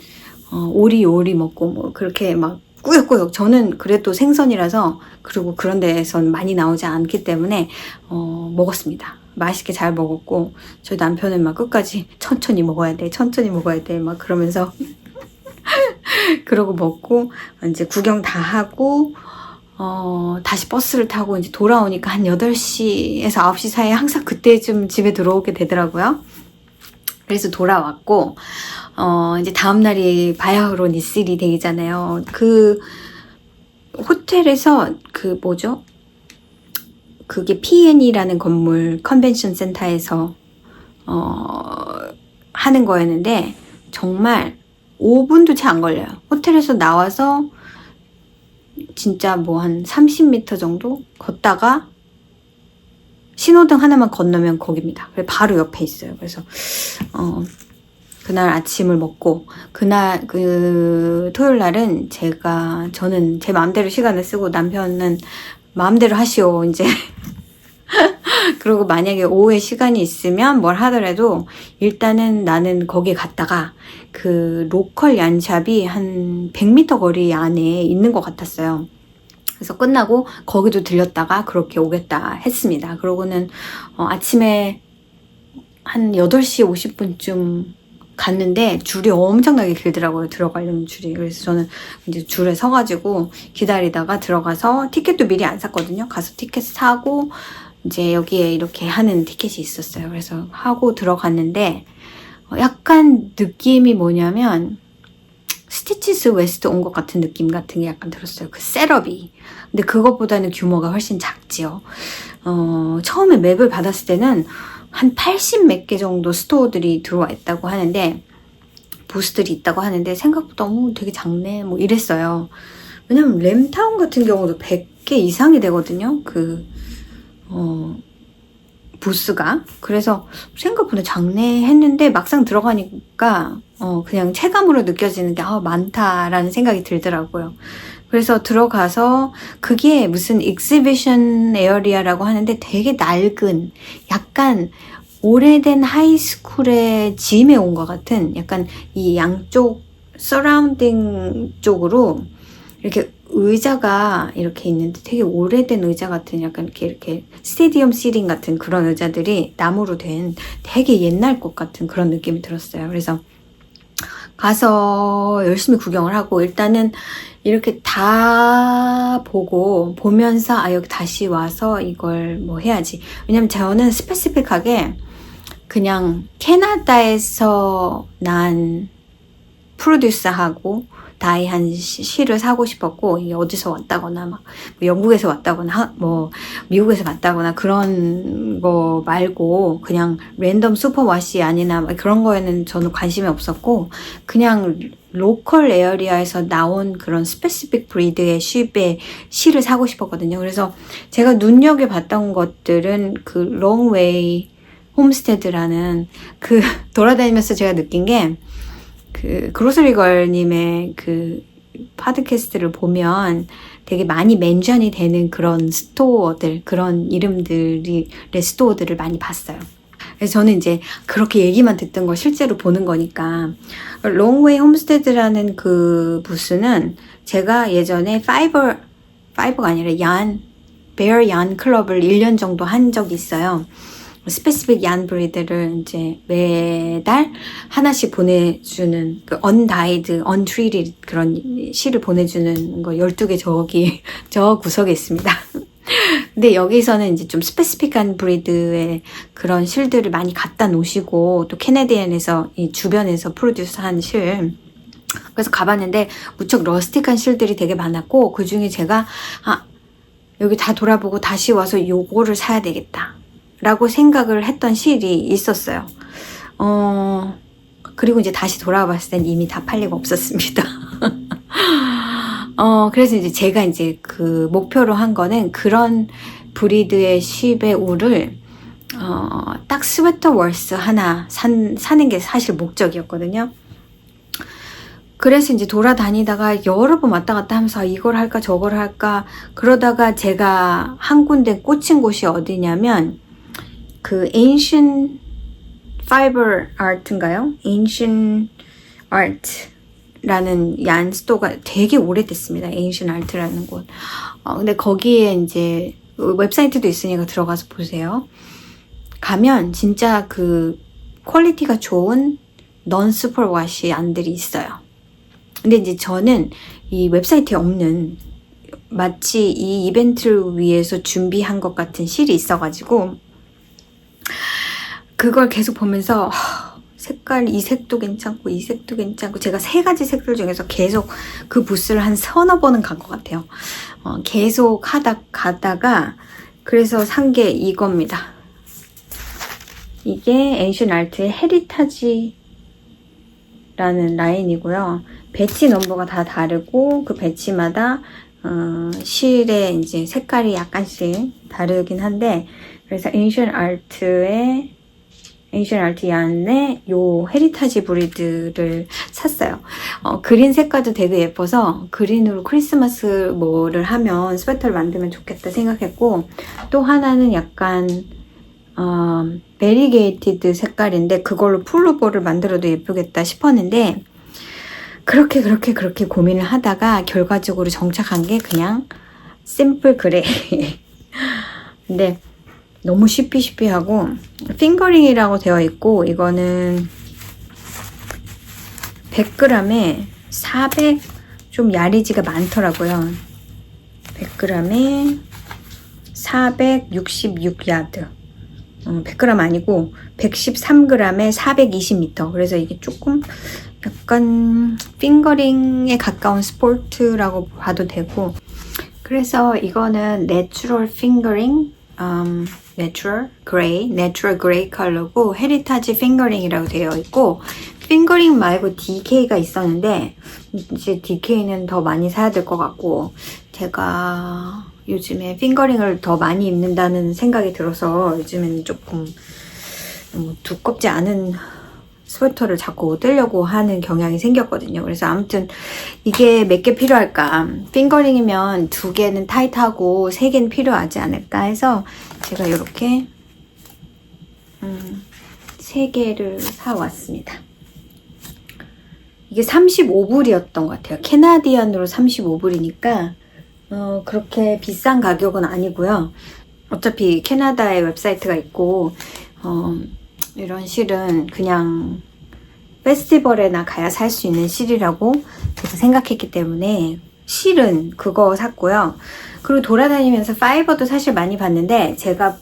오리 요리 먹고 뭐 그렇게 막 꾸역꾸역. 저는 그래도 생선이라서 그리고 그런 데에선 많이 나오지 않기 때문에 먹었습니다. 맛있게 잘 먹었고 저희 남편은 막 끝까지 천천히 먹어야 돼 막 그러면서 그러고 먹고 이제 구경 다 하고 다시 버스를 타고 이제 돌아오니까 한 8시에서 9시 사이에 항상 그때쯤 집에 들어오게 되더라고요. 그래서 돌아왔고, 이제 다음날이 바야흐로 니스리 데이잖아요. 그, 호텔에서 그게 P&E라는 건물 컨벤션 센터에서, 하는 거였는데, 정말 5분도 채 안 걸려요. 호텔에서 나와서 진짜 뭐 한 30m 정도 걷다가 신호등 하나만 건너면 거기입니다. 바로 옆에 있어요. 그래서 그날 아침을 먹고 그날 토요일 날은 저는 제 마음대로 시간을 쓰고 남편은 마음대로 하시오 이제. 그리고 만약에 오후에 시간이 있으면 뭘 하더라도 일단은 나는 거기 갔다가 그 로컬 얀샵이 한 100m 거리 안에 있는 것 같았어요. 그래서 끝나고 거기도 들렸다가 그렇게 오겠다 했습니다. 그러고는 아침에 한 8시 50분쯤 갔는데 줄이 엄청나게 길더라고요. 들어가려는 줄이. 그래서 저는 이제 줄에 서가지고 기다리다가 들어가서 티켓도 미리 안 샀거든요. 가서 티켓 사고 이제 여기에 이렇게 하는 티켓이 있었어요. 그래서 하고 들어갔는데 약간 느낌이 뭐냐면 스티치스 웨스트 온 것 같은 느낌 같은 게 약간 들었어요. 그 셋업이. 근데 그것보다는 규모가 훨씬 작지요. 처음에 맵을 받았을 때는 한 80 몇 개 정도 스토어들이 들어와 있다고 하는데, 부스들이 있다고 하는데, 생각보다 되게 작네. 뭐 이랬어요. 왜냐면 램타운 같은 경우도 100개 이상이 되거든요. 부스가. 그래서 생각보다 작네 했는데 막상 들어가니까 그냥 체감으로 느껴지는 게 많다라는 생각이 들더라고요. 그래서 들어가서 그게 무슨 익시비션 에어리아라고 하는데 되게 낡은 약간 오래된 하이스쿨의 짐에 온 것 같은 약간 이 양쪽 서라운딩 쪽으로 이렇게 의자가 이렇게 있는데 되게 오래된 의자 같은 약간 이렇게 스테디움 시팅 같은 그런 의자들이 나무로 된 되게 옛날 것 같은 그런 느낌이 들었어요. 그래서 가서 열심히 구경을 하고 일단은 이렇게 다 보면서 여기 다시 와서 이걸 뭐 해야지. 왜냐면 저는 스페시픽하게 그냥 캐나다에서 난 프로듀서하고 다이한 시를 사고 싶었고, 이게 어디서 왔다거나 막 영국에서 왔다거나 뭐 미국에서 왔다거나 그런 거 말고 그냥 랜덤 슈퍼와시 아니나 그런 거에는 저는 관심이 없었고, 그냥 로컬 에어리아에서 나온 그런 스페시픽 브리드의 쉽의 시를 사고 싶었거든요. 그래서 제가 눈여겨봤던 것들은 그 롱웨이 홈스테드라는 돌아다니면서 제가 느낀 게 그로서리 걸님의 팟캐스트를 보면 되게 많이 멘션이 되는 그런 스토어들, 그런 이름들의 스토어들을 많이 봤어요. 그래서 저는 이제 그렇게 얘기만 듣던 걸 실제로 보는 거니까. 롱웨이 홈스테드라는 그 부스는 제가 예전에 파이버가 아니라 베어 얀 클럽을 1년 정도 한 적이 있어요. 스페시픽 얀 브리드를 이제 매달 하나씩 보내주는 언다이드, 언트리티드 그런 실을 보내주는 거 12개 저 구석에 있습니다. 근데 여기서는 이제 좀 스페시픽한 브리드의 그런 실들을 많이 갖다 놓으시고, 또 캐네디언에서 이 주변에서 프로듀스한 실, 그래서 가봤는데 무척 러스틱한 실들이 되게 많았고, 그 중에 제가 여기 다 돌아보고 다시 와서 요거를 사야 되겠다 라고 생각을 했던 실이 있었어요. 그리고 이제 다시 돌아와 봤을 땐 이미 다 팔리고 없었습니다. 그래서 이제 제가 이제 목표로 한 거는 그런 브리드의 쉽의 울을, 딱 스웨터 월스 하나 사는 게 사실 목적이었거든요. 그래서 이제 돌아다니다가 여러 번 왔다 갔다 하면서 이걸 할까 저걸 할까, 그러다가 제가 한 군데 꽂힌 곳이 어디냐면 Ancient Fiber Art인가요? Ancient Art라는 얀 스토어가 되게 오래됐습니다. Ancient Art라는 곳. 근데 거기에 이제 웹사이트도 있으니까 들어가서 보세요. 가면 진짜 퀄리티가 좋은 넌 슈퍼워시 얀들이 있어요. 근데 이제 저는 이 웹사이트에 없는, 마치 이 이벤트를 위해서 준비한 것 같은 실이 있어가지고 그걸 계속 보면서 색깔, 이 색도 괜찮고 이 색도 괜찮고, 제가 3가지 색들 중에서 계속 그 부스를 한 서너 번은 간 것 같아요. 계속 가다가 그래서 산 게 이겁니다. 이게 Ancient Art의 헤리타지라는 라인이고요. 배치 넘버가 다 다르고 그 배치마다 실의 이제 색깔이 약간씩 다르긴 한데, 그래서 Ancient Art 얀의 요 헤리타지 브리드를 샀어요. 그린 색깔도 되게 예뻐서 그린으로 크리스마스 뭐를 하면 스웨터를 만들면 좋겠다 생각했고, 또 하나는 약간 베리게이티드 색깔인데 그걸로 풀로버를 만들어도 예쁘겠다 싶었는데, 그렇게 고민을 하다가 결과적으로 정착한 게 그냥 심플 그레이. 근데 너무 쉬피하고 핑거링이라고 되어 있고, 이거는 100g에 400, 좀 야리지가 많더라고요. 100g에 466야드. 100g 아니고 113g에 420m. 그래서 이게 조금 약간 핑거링에 가까운 스포츠라고 봐도 되고, 그래서 이거는 내추럴 핑거링, 내추럴 그레이 컬러고 헤리타지 핑거링이라고 되어 있고, 핑거링 말고 DK가 있었는데 이제 DK는 더 많이 사야 될 것 같고, 제가 요즘에 핑거링을 더 많이 입는다는 생각이 들어서 요즘에는 조금 두껍지 않은 스웨터를 자꾸 뜰려고 하는 경향이 생겼거든요. 그래서 아무튼 이게 몇 개 필요할까? 핑거링이면 2개는 타이트하고 3개는 필요하지 않을까 해서 제가 이렇게 3개를 사왔습니다. 이게 35불이었던 것 같아요. 캐나디안으로 35불이니까 그렇게 비싼 가격은 아니고요. 어차피 캐나다의 웹사이트가 있고 이런 실은 그냥 페스티벌에나 가야 살 수 있는 실이라고 제가 생각했기 때문에 실은 그거 샀고요. 그리고 돌아다니면서 파이버도 사실 많이 봤는데 제가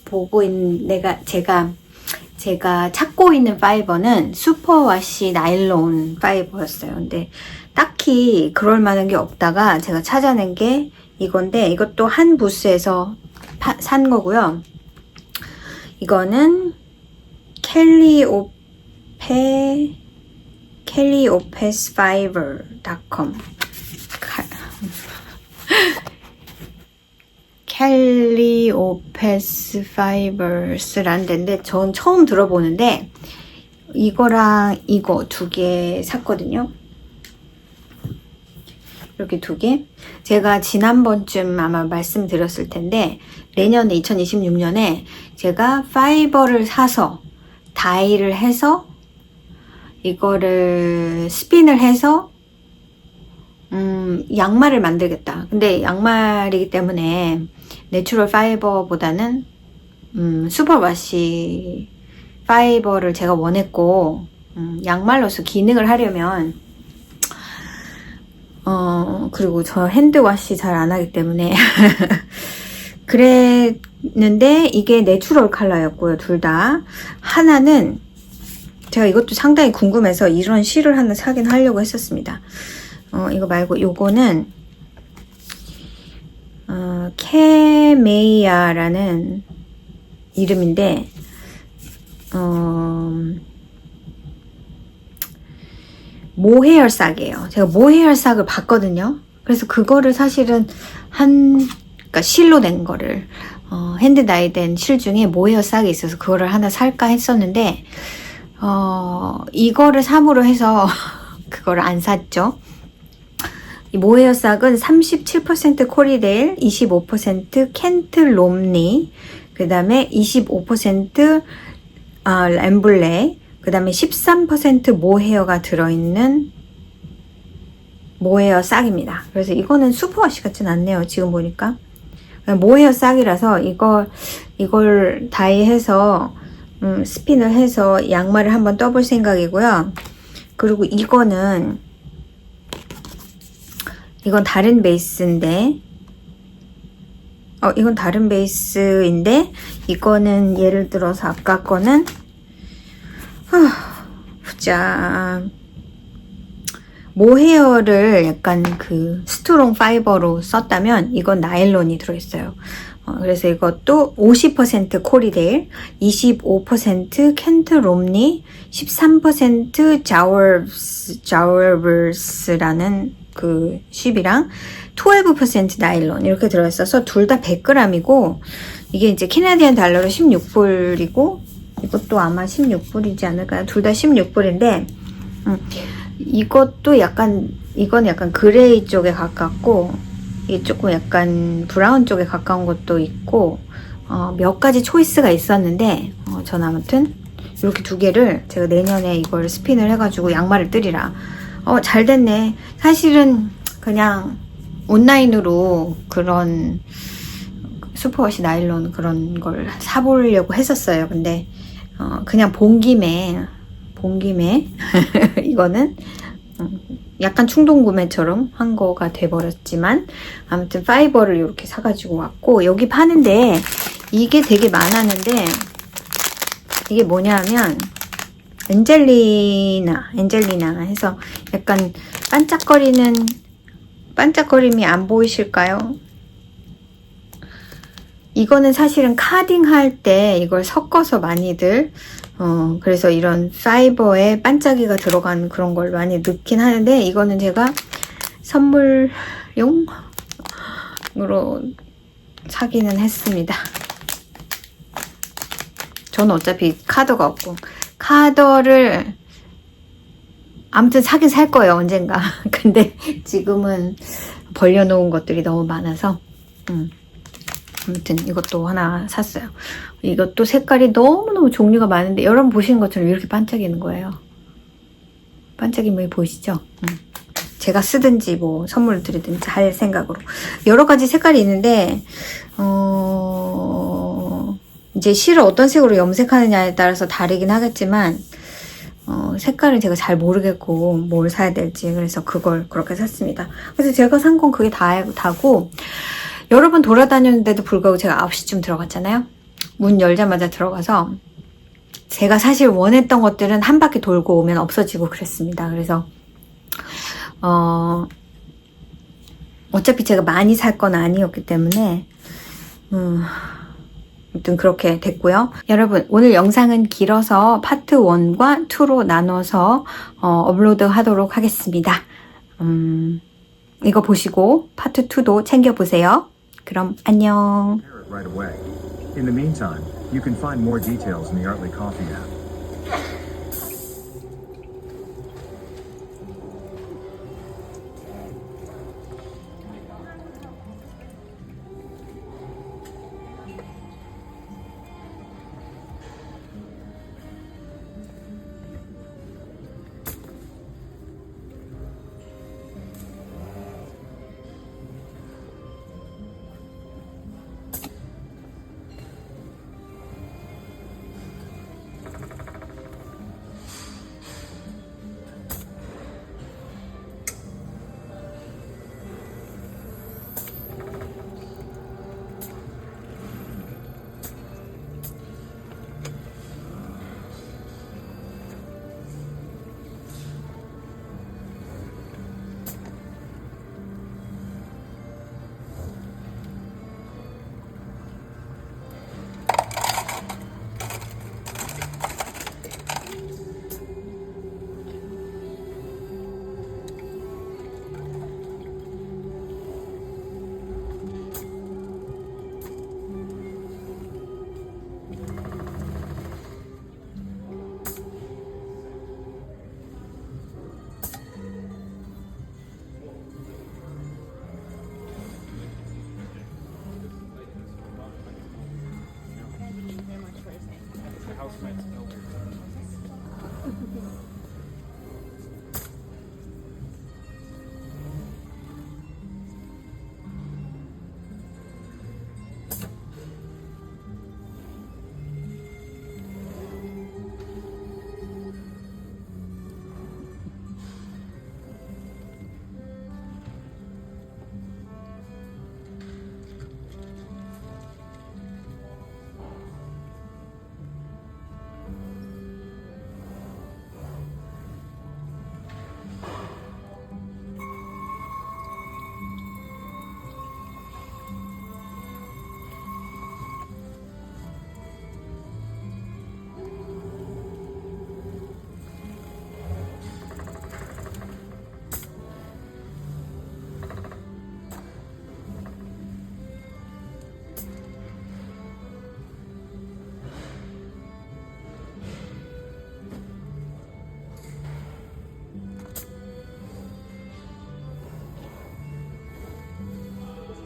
찾고 있는 파이버는 슈퍼와시 나일론 파이버였어요. 근데 딱히 그럴 만한 게 없다가 제가 찾아낸 게 이건데, 이것도 한 부스에서 산 거고요. 이거는 kellyopesfiber.com kellyopesfibers라는 데인데 전 처음 들어보는데 이거랑 이거 2개 샀거든요. 이렇게 2개. 제가 지난번쯤 아마 말씀드렸을 텐데 내년에 2026년에 제가 파이버를 사서 다이를 해서 이거를 스핀을 해서 양말을 만들겠다. 근데 양말이기 때문에 내추럴 파이버보다는 슈퍼와시 파이버를 제가 원했고, 양말로서 기능을 하려면 그리고 저 핸드워시 잘 안 하기 때문에 그랬는데 이게 내추럴 컬러였고요. 둘 다. 하나는 제가 이것도 상당히 궁금해서 이런 실을 하나 사긴 하려고 했었습니다. 이거 말고 요거는 케메이아라는 이름인데 모헤어 싹이에요. 제가 모헤어 싹을 봤거든요. 그래서 그거를 사실은 그러니까 실로 된 거를 핸드 다이 된 실 중에 모헤어 싹이 있어서 그거를 하나 살까 했었는데 이거를 삼으로 해서 그거를 안 샀죠. 이 모헤어 싹은 37% 코리데일, 25% 켄트 롬니, 그 다음에 25% 램블레, 그 다음에 13% 모헤어가 들어있는 모헤어 싹입니다. 그래서 이거는 슈퍼워시 같진 않네요. 지금 보니까. 모헤어 싹이라서 이걸 다이해서 스핀을 해서 양말을 한번 떠볼 생각이고요. 그리고 이건 다른 베이스인데 이건 다른 베이스인데 이거는 예를 들어서 아까 거는 보자. 모헤어를 약간 그 스트롱 파이버로 썼다면 이건 나일론이 들어있어요. 그래서 이것도 50% 코리데일, 25% 켄트 롬니, 13% 자워버스라는 그 쉽이랑 12% 나일론 이렇게 들어있어서 둘 다 100g이고 이게 이제 캐나디안 달러로 16불이고 이것도 아마 16불이지 않을까요? 둘 다 16불인데 이것도 이건 약간 그레이 쪽에 가깝고 이게 조금 약간 브라운 쪽에 가까운 것도 있고 몇 가지 초이스가 있었는데 전 아무튼 이렇게 2개를 제가 내년에 이걸 스핀을 해가지고 양말을 뜨리라. 잘 됐네. 사실은 그냥 온라인으로 그런 슈퍼워시 나일론 그런 걸 사보려고 했었어요. 근데 그냥 본 김에 이거는 약간 충동 구매처럼 한 거가 돼버렸지만 아무튼 파이버를 이렇게 사가지고 왔고 여기 파는데 이게 되게 많았는데 이게 뭐냐면 엔젤리나 해서 약간 반짝거림이 안 보이실까요? 이거는 사실은 카딩 할 때 이걸 섞어서 많이들 그래서 이런 파이버에 반짝이가 들어간 그런 걸 많이 넣긴 하는데 이거는 제가 선물용으로 사기는 했습니다. 저는 어차피 카더가 없고 카더를 아무튼 사긴 살 거예요 언젠가. 근데 지금은 벌려놓은 것들이 너무 많아서 아무튼 이것도 하나 샀어요. 이것도 색깔이 너무너무 종류가 많은데 여러분 보시는 것처럼 이렇게 반짝이는 거예요. 반짝임이 보이시죠? 제가 쓰든지 뭐 선물을 드리든지 할 생각으로 여러 가지 색깔이 있는데 이제 실을 어떤 색으로 염색하느냐에 따라서 다르긴 하겠지만 색깔은 제가 잘 모르겠고 뭘 사야 될지 그래서 그걸 그렇게 샀습니다. 그래서 제가 산 건 그게 다고 여러 번 돌아다녔는데도 불구하고 제가 9시쯤 들어갔잖아요. 문 열자마자 들어가서 제가 사실 원했던 것들은 한 바퀴 돌고 오면 없어지고 그랬습니다. 그래서 어차피 제가 많이 살 건 아니었기 때문에 아무튼 그렇게 됐고요. 여러분 오늘 영상은 길어서 파트 1과 2로 나눠서 업로드 하도록 하겠습니다. 이거 보시고 파트 2도 챙겨보세요. 그럼 안녕. Right away. In the meantime, you can find more details in the Artly Coffee app.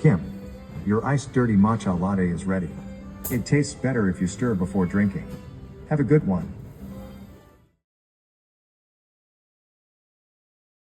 Kim, your iced dirty matcha latte is ready. It tastes better if you stir before drinking. Have a good one.